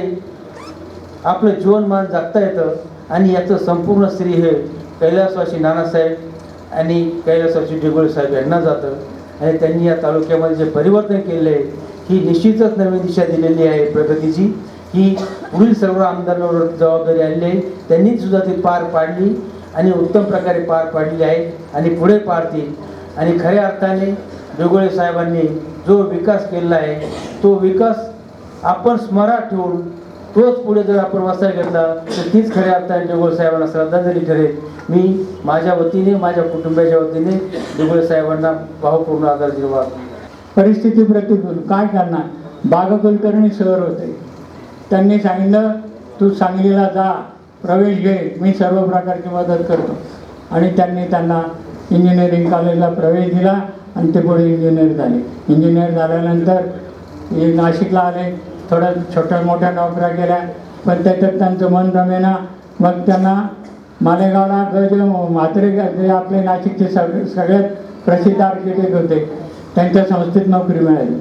आपलं जीवनमान जगता येतं. आणि याचं संपूर्ण श्रेय हे कैलासवासी नानासाहेब आणि कैलासवासी दिघोळे साहेब यांना जातं. आणि त्यांनी या तालुक्यामध्ये जे परिवर्तन केले आहे ही निश्चितच नवीन दिशा दिलेली आहे प्रगतीची. ही पुढील सर्व आमदारांवर जबाबदारी आलेली आहे, त्यांनी सुद्धा ती पार पाडली आणि उत्तम प्रकारे पार पाडली आहे आणि पुढे पाडतील. आणि खऱ्या अर्थाने दिघोळे साहेबांनी जो विकास केलेला आहे तो विकास आपण स्मरणात ठेवून तोच पुढे जर आपण वाचा घेतला तर तीच खऱ्या अर्थाने दिघोळे साहेबांना श्रद्धांजली ठरेल. मी माझ्या वतीने, माझ्या कुटुंबाच्या वतीने दिघोळे साहेबांना भावपूर्ण आदरांजली वाहतो. परिस्थिती प्रतिकूल काय करणार, बागा कुलकर्णी शहर होते. त्यांनी सांगितलं तू सांगलीला जा, प्रवेश घे, मी सर्व प्रकारची मदत करतो. आणि त्यांनी त्यांना इंजिनिअरिंग कॉलेजला प्रवेश दिला आणि ते पुढे इंजिनियर झाले. इंजिनियर झाल्यानंतर हे नाशिकला आले, थोड्या छोट्या मोठ्या नोकऱ्या केल्या, पण त्याच्यात त्यांचं मन रमेना. मग त्यांना मालेगावला गज म्हात्रे जे आपले नाशिकचे सगळ्यात प्रसिद्ध आर्किटेक्ट होते त्यांच्या संस्थेत नोकरी मिळाली.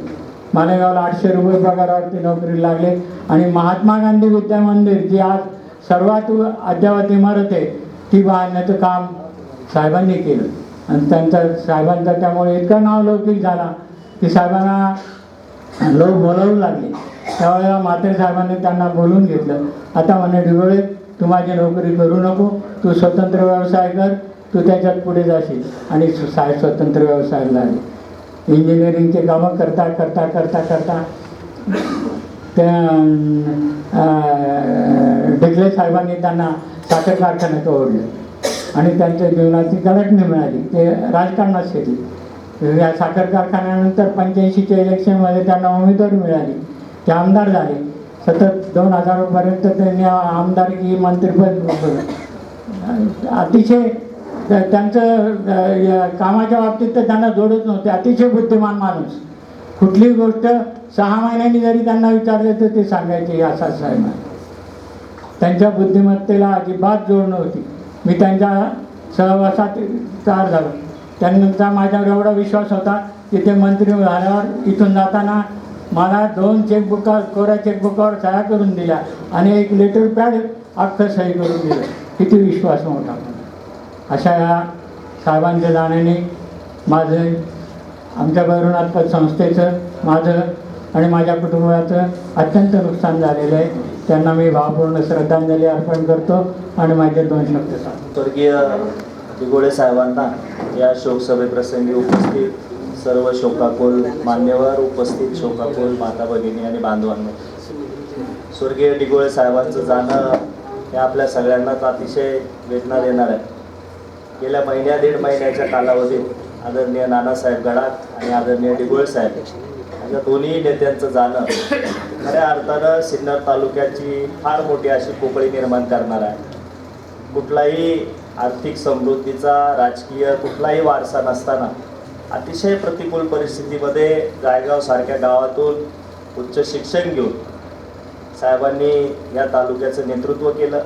मालेगावला 800 रुपये पगारावरती नोकरी लागले. आणि महात्मा गांधी विद्या मंदिर जी आज सर्वात अद्ययावत इमारत आहे ती बांधण्याचं काम साहेबांनी केलं. आणि साहेबांचा त्यामुळे इतका नावलौकिक झाला की साहेबांना लोक बोलावू लागले. त्यावेळेला म्हात्रे साहेबांनी त्यांना बोलून घेतलं. आता म्हणे दिघोळे तू माझी नोकरी करू नको, तू स्वतंत्र व्यवसाय कर, तू त्याच्यात पुढे जाशील. आणि साहेब स्वतंत्र व्यवसायाला लागले. इंजिनिअरिंगचे कामं करता करता करता करता त्या डिघले साहेबांनी त्यांना साखर कारखान्यात ओढलं आणि त्यांच्या जीवनाची गळटणी मिळाली. ते राजकारणात शिरले. या साखर कारखान्यानंतर 85च्या इलेक्शनमध्ये त्यांना उमेदवारी मिळाली. ते आमदार झाले. सतत 2000 पर्यंत त्यांनी आमदारकी मंत्रिपद अतिशय त्यांचं कामाच्या बाबतीत तर त्यांना जोडत नव्हते. अतिशय बुद्धिमान माणूस. कुठलीही गोष्ट 6 महिन्यांनी जरी त्यांना विचारले तर ते सांगायचे असा साहेब. त्यांच्या बुद्धिमत्तेला अजिबात जोड नव्हती. मी त्यांच्या सहवासात तयार झालो. त्यांचा माझ्यावर एवढा विश्वास होता की ते मंत्री झाल्यावर इथून जाताना मला 2 चेकबुका कोऱ्या चेकबुकावर सह्या करून दिल्या आणि एक लेटर पॅड अख्खं सही करून दिलं. किती विश्वास मोठा. अशा या साहेबांच्या जाण्याने माझं, आमच्या भैरवनाथ पत संस्थेचं, माझं आणि माझ्या कुटुंबाचं अत्यंत नुकसान झालेलं आहे. त्यांना मी भावपूर्ण श्रद्धांजली अर्पण करतो आणि माझे 2 शब्द सांगतो. स्वर्गीय दिघोळे साहेबांना या शोकसभेप्रसंगी उपस्थित सर्व शोकाकुल मान्यवर, उपस्थित शोकाकुल माता भगिनी आणि बांधवांना, स्वर्गीय दिघोळे साहेबांचं जाणं हे आपल्या सगळ्यांनाच अतिशय वेदना देणार आहे. गेल्या दीड महिन्याच्या कालावधीत आदरणीय नानासाहेब गडाख आणि आदरणीय दिघोळे साहेब अशा दोन्ही नेत्यांचं जाणं खऱ्या अर्थानं सिन्नर तालुक्याची फार मोठी अशी पोकळी निर्माण करणार आहे. कुठलाही आर्थिक समृद्धीचा, राजकीय कुठलाही वारसा नसताना अतिशय प्रतिकूल परिस्थितीमध्ये जायगावसारख्या गावातून उच्च शिक्षण घेऊन साहेबांनी या तालुक्याचं नेतृत्व केलं.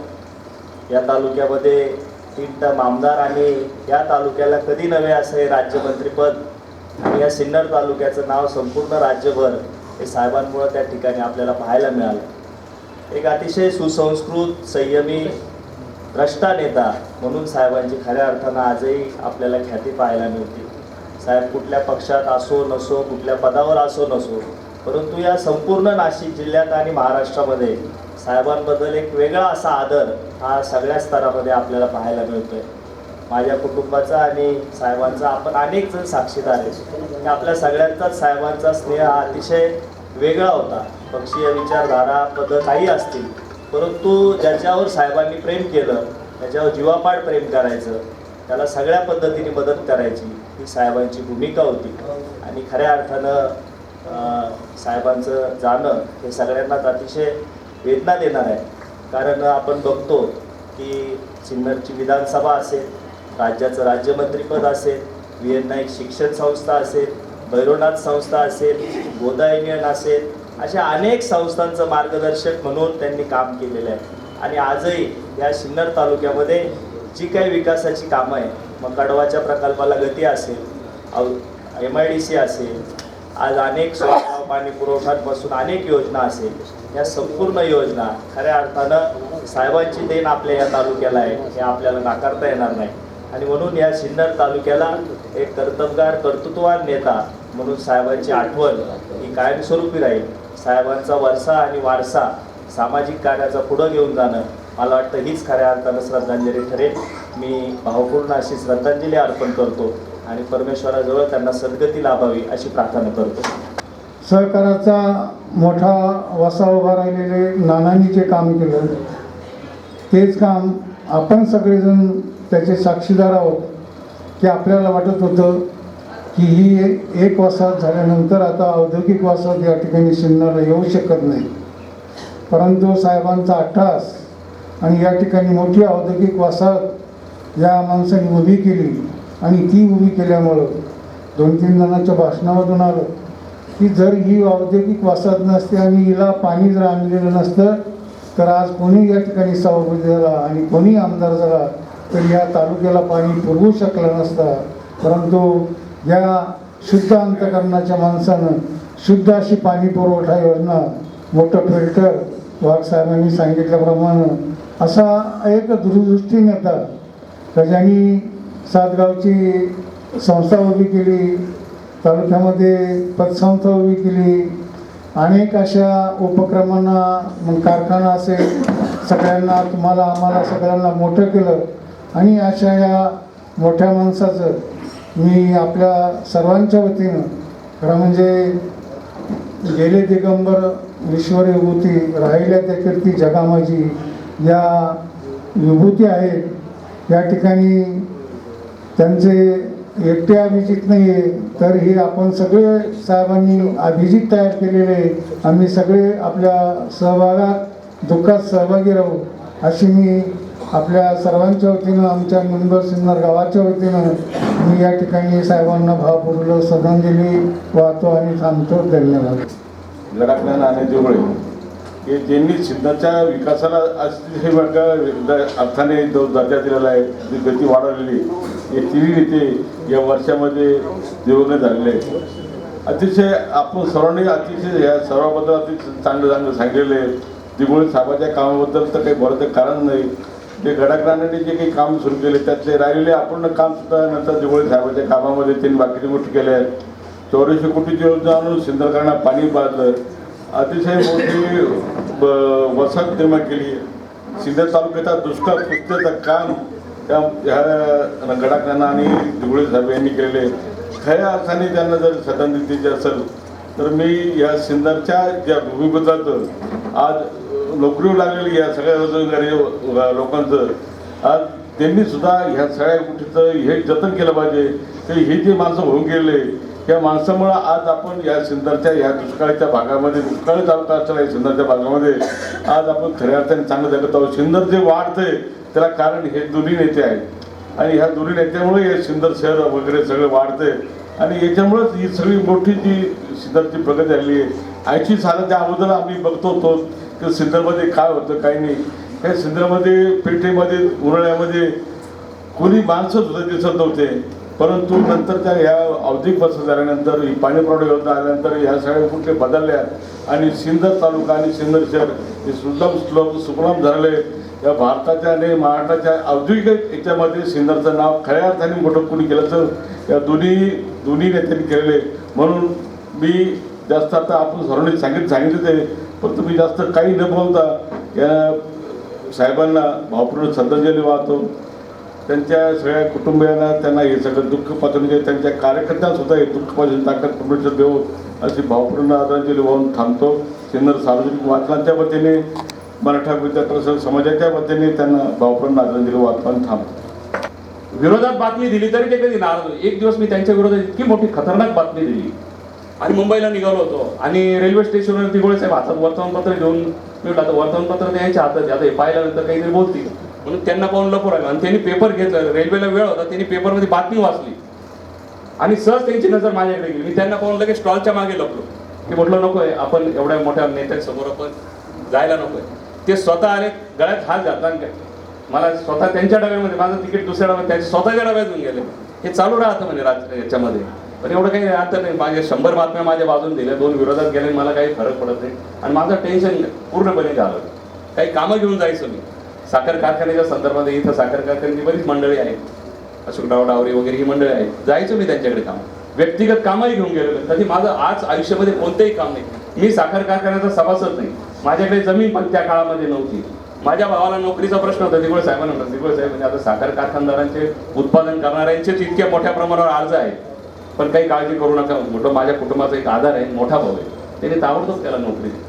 या तालुक्यामध्ये 3 टर्म आमदार आणि या तालुक्याला कधी नव्हे असं हे राज्यमंत्रीपद आणि या सिन्नर तालुक्याचं नाव संपूर्ण राज्यभर हे साहेबांमुळं त्या ठिकाणी आपल्याला पाहायला मिळालं. एक अतिशय सुसंस्कृत, संयमी, द्रष्टा नेता म्हणून साहेबांची खऱ्या अर्थानं आजही आपल्याला ख्याती पाहायला मिळते. साहेब कुठल्या पक्षात असो नसो, कुठल्या पदावर असो नसो, परंतु या संपूर्ण नाशिक जिल्ह्यात आणि महाराष्ट्रामध्ये साहेबांबद्दल एक वेगळा असा आदर हा सगळ्या स्तरामध्ये आपल्याला पाहायला मिळतोय. माझ्या कुटुंबाचा आणि साहेबांचा आपण अनेक जण साक्षीदार आहेत. आपल्या सगळ्यांचाच साहेबांचा स्नेह हा अतिशय वेगळा होता. पक्षीय विचारधारा, पद काही असतील, परंतु ज्याच्यावर साहेबांनी प्रेम केलं, त्याच्यावर जीवापाड प्रेम करायचं, त्याला सगळ्या पद्धतीने मदत करायची, ही साहेबांची भूमिका होती. आणि खऱ्या अर्थानं साहेबांचं जाणं हे सगळ्यांनाच अतिशय वेदना देणार आहे. कारण आपण बघतो की सिन्नरची विधानसभा असेल, राज्याचं राज्यमंत्रीपद असेल, VN नाईक शिक्षण संस्था असेल, भैरवनाथ संस्था असेल, गोदा युनियन असेल, अशा अनेक संस्थांचं मार्गदर्शक म्हणून त्यांनी काम केलेलं आहे. आणि आजही या सिन्नर तालुक्यामध्ये जी काही विकासाची कामं आहे, मग कडवाच्या प्रकल्पाला गती असेल, MIDC असेल, आज अनेक सोलागाव पाणी पुरवठ्यापासून अनेक योजना असेल, या संपूर्ण योजना खऱ्या अर्थानं साहेबांची देण आपल्या या तालुक्याला आहे हे आपल्याला नाकारता येणार नाही. आणि म्हणून या सिन्नर तालुक्याला एक कर्तबगार, कर्तृत्ववान नेता म्हणून साहेबांची आठवण ही कायमस्वरूपी राहील. साहेबांचा वरसा आणि वारसा सामाजिक कार्याचा पुढं घेऊन जाणं मला वाटतं हीच खऱ्या अर्थानं श्रद्धांजली ठरेल. मी भावपूर्ण अशी श्रद्धांजली अर्पण करतो आणि परमेश्वराजवळ त्यांना सद्गती लाभावी अशी प्रार्थना करतो. सहकाराचा मोठा वसा उभा राहिलेले नानांनी जे काम केलं, तेच काम आपण सगळेजण त्याचे साक्षीदार आहोत. की आपल्याला वाटत होतं की ही एक वसाहत झाल्यानंतर आता औद्योगिक वसाहत या ठिकाणी सिन्नरला येऊ शकत नाही, परंतु साहेबांचा अट्टहास आणि या ठिकाणी मोठी औद्योगिक वसाहत या माणसाने उभी केली. आणि ती उभी केल्यामुळं 2-3 जणांच्या भाषणामधून आलं की जर ही औद्योगिक वसाहत नसते आणि हिला पाणी जर आणलेलं नसतं तर आज कोणी या ठिकाणी सभापती झाला आणि कोणी आमदार झाला तर या तालुक्याला पाणी पुरवू शकला नसता. परंतु या शुद्ध अंतकरणाच्या माणसानं शुद्ध अशी पाणी पुरवठा योजना, मोठं फिल्टर, वाघ साहेबांनी सांगितल्याप्रमाणे असा एक दूरदृष्टी नेता ज्यांनी सातगावची संस्था उभी केली, तालुक्यामध्ये पतसंस्था उभी केली, अनेक अशा उपक्रमांना, कारखाना असेल, सगळ्यांना तुम्हाला आम्हाला सगळ्यांना मोठं केलं. आणि अशा या मोठ्या माणसाचं मी आपल्या सर्वांच्या वतीनं, खरं म्हणजे गेले दिगंबर ईश्वरी होती, राहिल्या त्या कीर्ती जगामाजी, या विभूती आहे. या ठिकाणी त्यांचे एकटे अभिजित नाही आहे, तर हे आपण सगळे साहेबांनी अभिजित तयार केलेले आहे. आम्ही सगळे आपल्या सहभागात दुःखात सहभागी राहू अशी मी आपल्या सर्वांच्या वतीनं, आमच्या नंदुरबार सिन्नर गावाच्या वतीनं मी या ठिकाणी साहेबांना भावपूर्ण श्रद्धांजली वाहतो आणि थांबतो. धन्यवाद. लडाखला नाणे की ज्यांनी सिन्नरच्या विकासाला अतिशय मोठ्या अर्थाने जो दर्जा दिलेला आहे, जी गती वाढवलेली, हे तिन्ही नेते या वर्षामध्ये निवडणं झालेले आहे. अतिशय आपण सर्वांनी अतिशय या सर्वाबद्दल अतिशय चांगलं सांगितलेलं आहे. दिगोळे साहेबाच्या कामाबद्दल तर काही बोलायचं कारण नाही. जे गडाकरांनी जे काही काम सुरू केले त्यातले राहिलेले अपूर्ण काम सुद्धा नंतर दिगोळे साहेबाच्या कामामध्ये त्यांनी बाकीच्या गोष्टी केल्या आहेत. 84 कोटीची योजना आणून सिन्नरकरांना पाणी पाजलं, अतिशय मोठी वसाहत निर्माण केली. सिन्नर तालुक्याचा दुष्काळ पुसण्याचं काम ह्या गडाकरांना आणि दिगोळे साहेब यांनी केलेले. खऱ्या अर्थाने त्यांना जर श्रद्धांजली द्यायची असेल तर मी या सिन्नरच्या ज्या भूमिपुत्राचं आज नोकरीवर लागलेली या सगळ्या रोजगारी लोकांचं आज त्यांनी सुद्धा ह्या सगळ्या गोष्टीचं हे जतन केलं पाहिजे. की हे जे माणसं होऊन गेले त्या माणसामुळं आज आपण या सिन्नरच्या या दुष्काळाच्या भागामध्ये, दुष्काळी तालुका असलेला या सिन्नरच्या भागामध्ये आज आपण खऱ्या अर्थाने चांगलं जगत आहोत. सिन्नर जे वाढतंय त्याला कारण हे दोन्ही नेते आहेत आणि ह्या दोन्ही नेत्यामुळे हे सिन्नर शहर वगैरे सगळं वाढतंय आणि याच्यामुळेच ही सगळी मोठी जी सिन्नरची प्रगती झाली आहे. 80 सालाच्या अगोदर आम्ही बघतो होतो की सिन्नरमध्ये काय होतं काय नाही. हे सिन्नरमध्ये पेठेमध्ये उन्हाळ्यामध्ये कोणी माणसं सुद्धा दिसत नव्हते, परंतु नंतरच्या ह्या औद्योगिक बस झाल्यानंतर, ही पाणी पुरवठा योजना आल्यानंतर ह्या सगळ्या गोष्टी बदलल्या आणि सिन्नर तालुका आणि सिन्नर शहर हे सुफलाम झाले. या भारताच्या आणि महाराष्ट्राच्या औद्योगिक याच्यामध्ये सिन्नरचं नाव खऱ्या अर्थाने मोठं कोणी केलं तर या दोन्ही नेत्यांनी केलेले. म्हणून मी जास्त आता आपण सर्वांनी सांगितलं ते, फक्त मी जास्त काही न बोलता या साहेबांना भावपूर्ण श्रद्धांजली वाहतो. त्यांच्या सगळ्या कुटुंबियांना त्यांना हे सगळं दुःख पाठवून त्यांच्या कार्यकर्त्यांसुद्धा हे दुःख पाठवून ताकद परमेश्वर देऊ अशी भावपूर्ण आदरांजली वाहून थांबतो. सिन्नर सार्वजनिक वाचनाच्या वतीने, मराठा विद्यार्थी समाजाच्या वतीने त्यांना भावपूर्ण आदरांजली वाहून थांबतो. विरोधात बातमी दिली तरी ते कधी नाराज होते. एक दिवस मी त्यांच्या विरोधात इतकी मोठी खतरनाक बातमी दिली आणि मुंबईला निघालो होतो आणि रेल्वे स्टेशनवर दिगोळे साहेब हातात वर्तमानपत्र घेऊन मी म्हटलं आता वर्तमानपत्र त्यांच्या हातात, आता हे पाहिल्यानंतर काहीतरी बोलतील म्हणून त्यांना पाहून लपू राहिलं आणि त्यांनी पेपर घेतलं. रेल्वेला वेळ होता, त्यांनी पेपरमध्ये बातमी वाचली आणि सहज त्यांची नजर माझ्याकडे गेली. मी त्यांना पाहून लगेच स्टॉलच्या मागे लपलो की म्हटलं नकोय, आपण एवढ्या मोठ्या नेत्यांसमोर आपण जायला नकोय. ते स्वतः आले, गळ्यात हात घातला आणि मला स्वतः त्यांच्या डब्यामध्ये, माझं तिकीट दुसऱ्या डब्यात, त्यांच्या स्वतःच्या डब्यात घेऊन गेले. हे चालू राहतं म्हणजे याच्यामध्ये, पण एवढं काही आता नाही. माझे 100 बातम्या माझ्या बाजून दिल्या, 2 विरोधात गेले, मला काही फरक पडत नाही आणि माझं टेन्शन पूर्णपणे झालं. काही कामं घेऊन जायचं मी साखर कारखान्याच्या संदर्भात. इथं साखर कारखान्याची बरीच मंडळी आहेत, अशोकराव डावरे वगैरे ही मंडळी आहेत, जायचो मी त्यांच्याकडे काम, व्यक्तिगत कामही घेऊन गेलेलो. कधी माझं आज आयुष्यामध्ये कोणतंही काम नाही. मी साखर कारखान्याचा सभासद नाही, माझ्याकडे जमीन पण त्या काळामध्ये नव्हती. माझ्या भावाला नोकरीचा प्रश्न होता. दिगोळे साहेबांना होता. दिगोळे साहेब म्हणजे आता साखर कारखानदारांचे, उत्पादन करणाऱ्यांचेच इतक्या मोठ्या प्रमाणावर अर्ज आहेत, पण काही काळजी करू नका, मोठं माझ्या कुटुंबाचा एक आधार आहे, मोठा भाऊ आहे, त्याने ताबडतोब त्याला नोकरी दिली.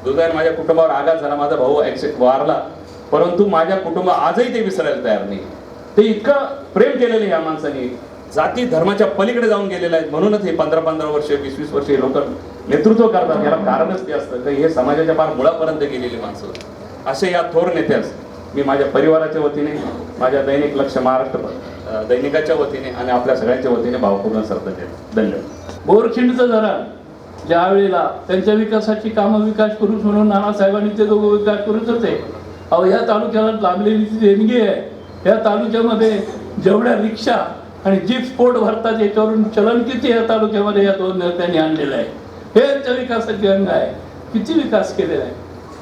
दुर्दैवाने माझ्या कुटुंबावर आघात झाला, माझा भाऊ वारला, परंतु माझ्या कुटुंब आजही ते विसरायला तयार नाही. ते इतकं प्रेम केलेलं आहे या माणसाने, जाती धर्माच्या पलीकडे जाऊन गेलेलं आहे. म्हणूनच हे 15-15 वर्ष, 20-20 वर्ष हे लोक नेतृत्व करतात. याला कारणच ते असतं की हे समाजाच्या फार मुळापर्यंत गेलेली माणसं. असे या थोर नेत्यास मी माझ्या परिवाराच्या वतीने, माझ्या दैनिक लक्ष महाराष्ट्र दैनिकाच्या वतीने आणि आपल्या सगळ्यांच्या वतीने भावपूर्ण श्रद्धांजली. धन्यवाद. बोरखिंडचं धरण ज्या वेळेला त्यांच्या विकासाची कामं विकास करू म्हणून नानासाहेबांनी ते दोघं विकास करूच होते. अहो या तालुक्याला लाभलेली जी देणगी आहे, या तालुक्यामध्ये जेवढ्या रिक्षा आणि जीप स्पोर्ट भरतात याच्यावरून चलन किती या तालुक्यामध्ये या 2 नेत्यांनी आणलेलं आहे. हे त्यांच्या विकासाची अंग आहे. किती विकास केलेला आहे.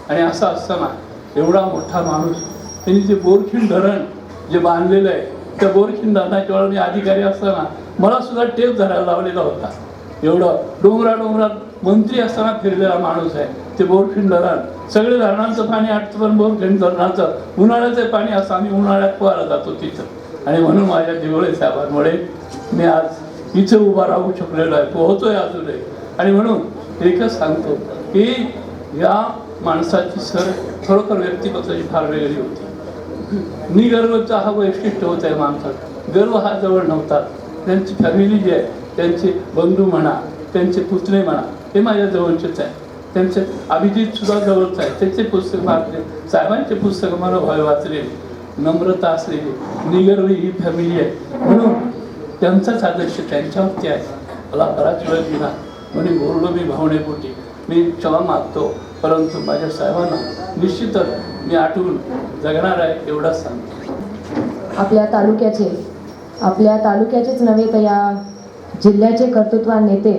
आणि असं असताना एवढा मोठा माणूस त्यांनी जे बोरखिंड धरण जे बांधलेलं आहे, त्या बोरखिंड धरणाच्या वेळी अधिकारी असताना मला सुद्धा टेप धरायला लावलेला होता. एवढं डोंगरात मंत्री असताना फिरलेला माणूस आहे. ते बोरखिंड धरण, सगळे धरणांचं पाणी आटतं, पण बोरखिंड धरणाचं उन्हाळ्याचं पाणी असं आम्ही उन्हाळ्यात पोहायला जातो तिथं. आणि म्हणून माझ्या दिगोळे साहेबांमुळे मी आज इथे उभा राहू शकलेलो आहे, पोहतोय अजूनही. आणि म्हणून एकच सांगतो की या माणसाची खरोखर व्यक्तिमत्वाची फार वेगळी होती. निगर्वचा हा वैशिष्ट्य होता आहे माणसाचा. गर्व हा जवळ नव्हता. त्यांची फॅमिली जी आहे, त्यांचे बंधू म्हणा, त्यांचे पुतणे म्हणा, हे माझ्या जवळचेच आहे. त्यांचे अभिजित सुद्धा जवळच आहे. त्याचे पुस्तक वाचले, साहेबांचे पुस्तक मनोभावे वाचलेले, नम्रता असलेली, निगर्वी ही फॅमिली आहे. म्हणून त्यांचाच आदर्श त्यांच्यावरती आहे. मला बराच वेळ दिला म्हणून बोललो मी भावनेपोटी. मी क्षमा मागतो, परंतु माझ्या साहेबांना निश्चितच मी आठवून जगणार आहे एवढंच सांगतो. आपल्या तालुक्याचेच नव्हे तर या जिल्ह्याचे कर्तृत्वान नेते,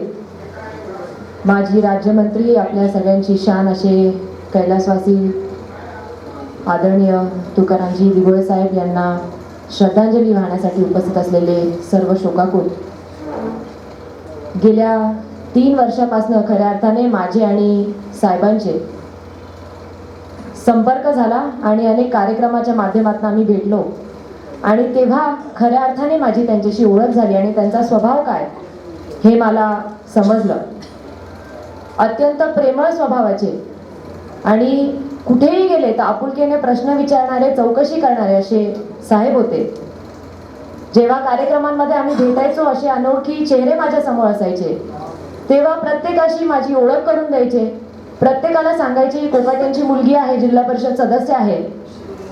माजी राज्यमंत्री, आपल्या सगळ्यांची शान असे कैलासवासी आदरणीय तुकारामजी दिघोळे साहेब यांना श्रद्धांजली वाहण्यासाठी उपस्थित असलेले सर्व शोकाकुल. गेल्या 3 वर्षापासून खऱ्या अर्थाने माझे आणि साहेबांचे संपर्क झाला आणि अनेक कार्यक्रमाच्या माध्यमातून आम्ही भेटलो आणि तेव्हा खऱ्या अर्थाने माझी त्यांच्याशी ओळख झाली आणि त्यांचा स्वभाव काय हे मला समजलं. अत्यंत प्रेमळ स्वभावाचे आणि कुठेही गेले तर आपुलकीने प्रश्न विचारणारे, चौकशी करणारे असे साहेब होते. जेव्हा कार्यक्रमांमध्ये आम्ही भेटायचो असे अनोळखी चेहरे माझ्या समोर असायचे, तेव्हा प्रत्येकाशी माझी ओळख करून द्यायचे. प्रत्येकाला सांगायची कोकाटेंची मुलगी आहे, जिल्हा परिषद सदस्य आहे,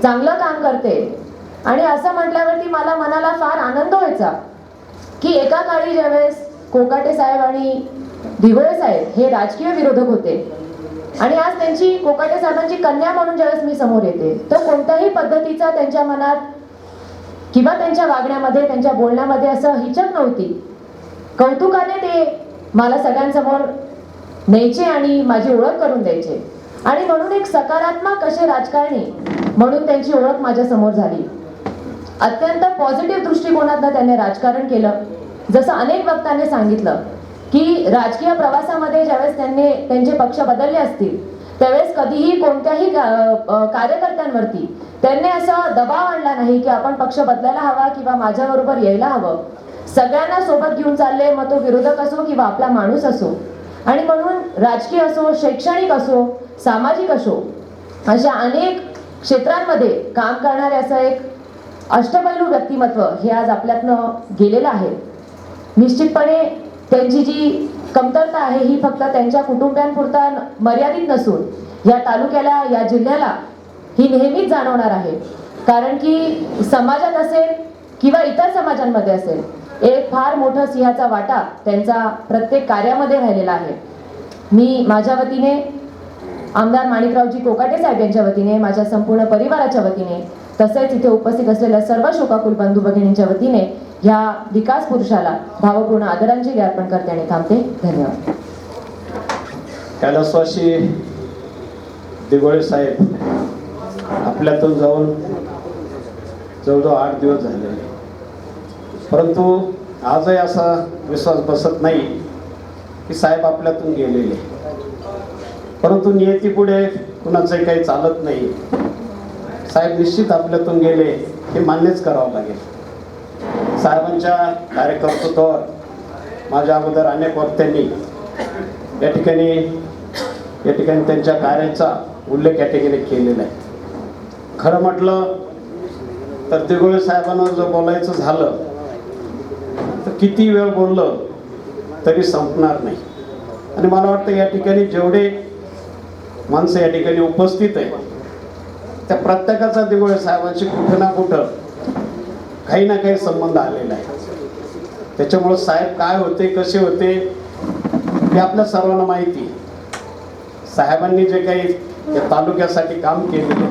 चांगलं काम करते. आणि असं म्हटल्यावरती मला मनाला फार आनंद व्हायचा की एका काळी ज्यावेळेस कोकाटे साहेब आणि दिघोळे साहेब हे राजकीय विरोधक होते आणि आज त्यांची, कोकाटे साहेबांची कन्या म्हणून ज्यावेळेस मी समोर येते, तर कोणत्याही पद्धतीचा त्यांच्या मनात किंवा त्यांच्या वागण्यामध्ये, त्यांच्या बोलण्यामध्ये असं हिचक नव्हती. कौतुकाने ते मला सगळ्यांसमोर न्यायचे आणि माझी ओळख करून द्यायचे. आणि म्हणून एक सकारात्मक असे राजकारणी म्हणून त्यांची ओळख माझ्या समोर झाली. अत्यंत पॉझिटिव्ह दृष्टिकोनातून त्यांनी राजकारण केलं. जसं अनेक वक्त्यांनी सांगितलं की राजकीय प्रवासामध्ये ज्यावेळेस त्यांचे पक्ष बदलले असतील त्यावेळेस कधीही कोणत्याही कार्यकर्त्यांवरती त्यांनी असा दबाव आणला नाही की आपण पक्ष बदलायला हवा किंवा माझ्याबरोबर यायला हवं. सगळ्यांना सोबत घेऊन चालले, मग तो विरोधक असो किंवा आपला माणूस असो. आणि म्हणून राजकीय असो, शैक्षणिक असो, सामाजिक असो, अशा अनेक क्षेत्रांमध्ये काम करणारे असं एक अष्टपैलू व्यक्तिमत्व हे आज आपल्यातनं गेलेलं आहे. निश्चितपणे त्यांची जी कमतरता आहे ही फक्त त्यांच्या कुटुंबियांपुरता मर्यादित नसून या तालुक्याला, या जिल्ह्याला ही नेहमीच जाणवणार आहे. कारण की समाजात असेल किंवा इतर समाजांमध्ये असेल, एक फार मोठा सिंहाचा वाटा त्यांचा प्रत्येक कार्यामध्ये राहिलेला आहे. मी माझ्या वतीने, आमदार माणिकरावजी कोकाटे साहेब यांच्या वतीने, माझ्या संपूर्ण परिवाराच्या वतीने, तसेच इथे उपस्थित असलेल्या सर्व शोकाकुल बंधू भगिनींच्या वतीने ह्या विकास पुरुषाला भावपूर्ण आदरांजली अर्पण करते आणि थांबते. धन्यवाद. कैलासवासी दिघोळे साहेब आपल्यातून जाऊन जवळजवळ 8 दिवस झाले, परंतु आजही असा विश्वास बसत नाही की साहेब आपल्यातून गेलेले. परंतु नियतीपुढे कुणाचंही काही चालत नाही. साहेब निश्चित आपल्यातून गेले हे मान्यच करावं लागेल. साहेबांच्या कार्यकर्तृत्वावर माझ्या अगोदर अनेक वक्त्यांनी या ठिकाणी त्यांच्या कार्याचा उल्लेख या ठिकाणी केलेला आहे. खरं म्हटलं तर दिघोळे साहेबांना जर बोलायचं झालं तर किती वेळ बोललं तरी संपणार नाही. आणि मला वाटतं या ठिकाणी जेवढे माणसं या ठिकाणी उपस्थित आहे त्या प्रत्येकाचा दिघोळे साहेबांशी कुठं ना कुठं काही ना काही संबंध आलेला आहे. त्याच्यामुळं साहेब काय होते, कसे होते हे आपल्या सर्वांना माहिती. साहेबांनी जे काही या तालुक्यासाठी काम केलेले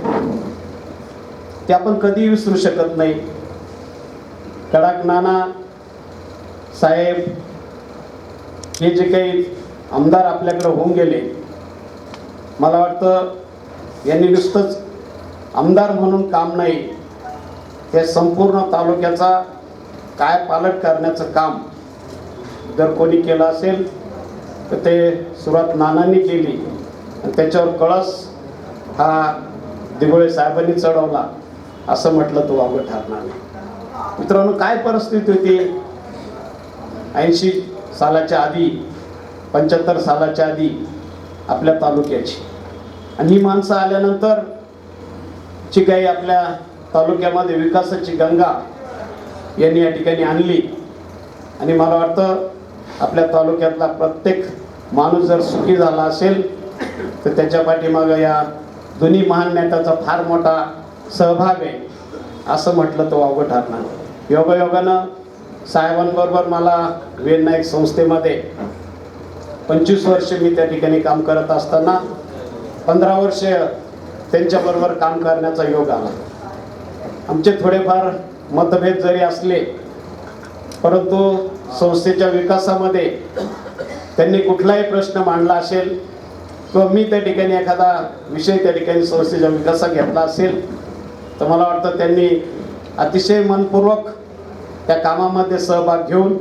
ते आपण कधी विसरू शकत नाही. कडाक नाना साहेब हे जे काही आमदार आपल्याकडे होऊन गेले, मला वाटतं यांनी नुसतंच आमदार म्हणून काम नाही, हे संपूर्ण तालुक्याचा काय पालट करण्याचं काम जर कोणी केलं असेल तर ते सुरुवात नानांनी केली आणि त्याच्यावर कळस हा दिघोळे साहेबांनी चढवला असं म्हटलं तो वावगं ठरणार नाही. मित्रांनो, काय परिस्थिती होती 80 सालाच्या आधी, 75 सालाच्या आधी आपल्या तालुक्याची. आणि ही माणसं आल्यानंतर जी काही आपल्या तालुक्यामध्ये विकासाची गंगा यांनी या ठिकाणी आणली आणि मला वाटतं आपल्या तालुक्यातला प्रत्येक माणूस जर सुखी झाला असेल तर त्याच्या पाठीमागं या दोन्ही महान नेत्याचा फार मोठा सहभाग आहे असं म्हटलं तर वावगं ठरणार। योगायोगानं साहेबांबरोबर मला वीर नाईक संस्थेमध्ये 25 वर्ष मी त्या ठिकाणी काम करत असताना 15 वर्ष त्यांच्याबरोबर काम करण्याचा योग आला। आमचे थोडेफार मतभेद जरी असले परंतु संस्थेच्या विकासामध्ये त्यांनी कुठलाही प्रश्न मांडला असेल किंवा मी त्या ठिकाणी एखादा विषय त्या ठिकाणी संस्थेच्या विकासात घेतला असेल तर मला वाटतं त्यांनी अतिशय मनपूर्वक त्या कामामध्ये सहभाग घेऊन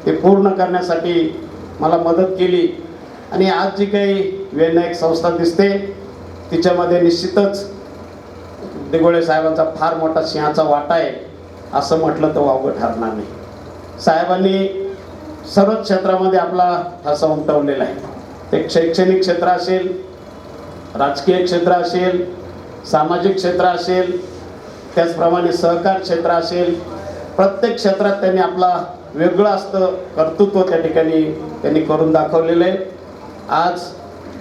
ते पूर्ण करण्यासाठी मला मदत केली आणि आज जी काही वीर नाईक संस्था दिसते तिच्यामध्ये निश्चितच दिघोळे साहेबांचा फार मोठा सिंहाचा वाटा आहे असं म्हटलं तर वावगं ठरणार नाही। साहेबांनी सर्वच क्षेत्रामध्ये आपला ठसा उमटवलेला आहे। ते शैक्षणिक क्षेत्र असेल, राजकीय क्षेत्र असेल, सामाजिक क्षेत्र असेल, त्याचप्रमाणे सहकार क्षेत्र असेल, प्रत्येक क्षेत्रात त्यांनी आपला वेगळं असतं कर्तृत्व त्या ठिकाणी त्यांनी करून दाखवलेलं आहे। आज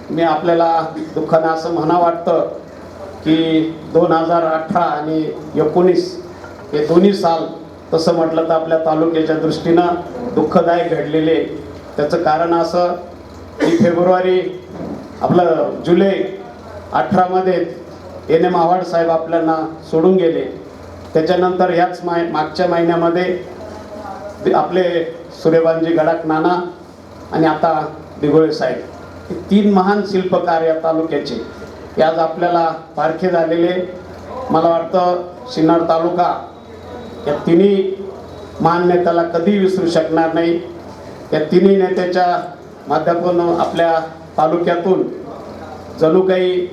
मी आपल्याला दुःखानं असं म्हणा वाटतं की 2018 आणि 19 हे दोन्ही साल तसं म्हटलं तर आपल्या तालुक्याच्या दृष्टीनं दुःखदायक घडलेले। त्याचं कारण असं की फेब्रुवारी आपलं जुलै 18मध्ये NM आव्हाड साहेब आपल्याला सोडून गेले। त्याच्यानंतर याच मागच्या महिन्यामध्ये आपले सूर्यबांजी गडाख नाना आणि आता दिघोळे साहेब हे 3 महान शिल्पकार या तालुक्याचे हे आज आपल्याला पारखे झालेले। मला वाटतं सिन्नर तालुका या तिन्ही महान नेत्याला कधी विसरू शकणार नाही। या तिन्ही नेत्याच्या माध्यमातून आपल्या तालुक्यातून जणू काही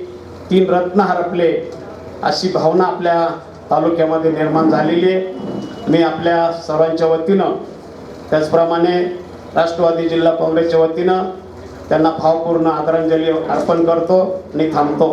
3 रत्न हरपले अशी भावना आपल्या तालुक्यामध्ये निर्माण झालेली आहे। मी आपल्या सर्वांच्या वतीनं त्याचप्रमाणे राष्ट्रवादी जिल्हा काँग्रेसच्या वतीनं त्यांना भावपूर्ण आदरांजली अर्पण करतो आणि थांबतो।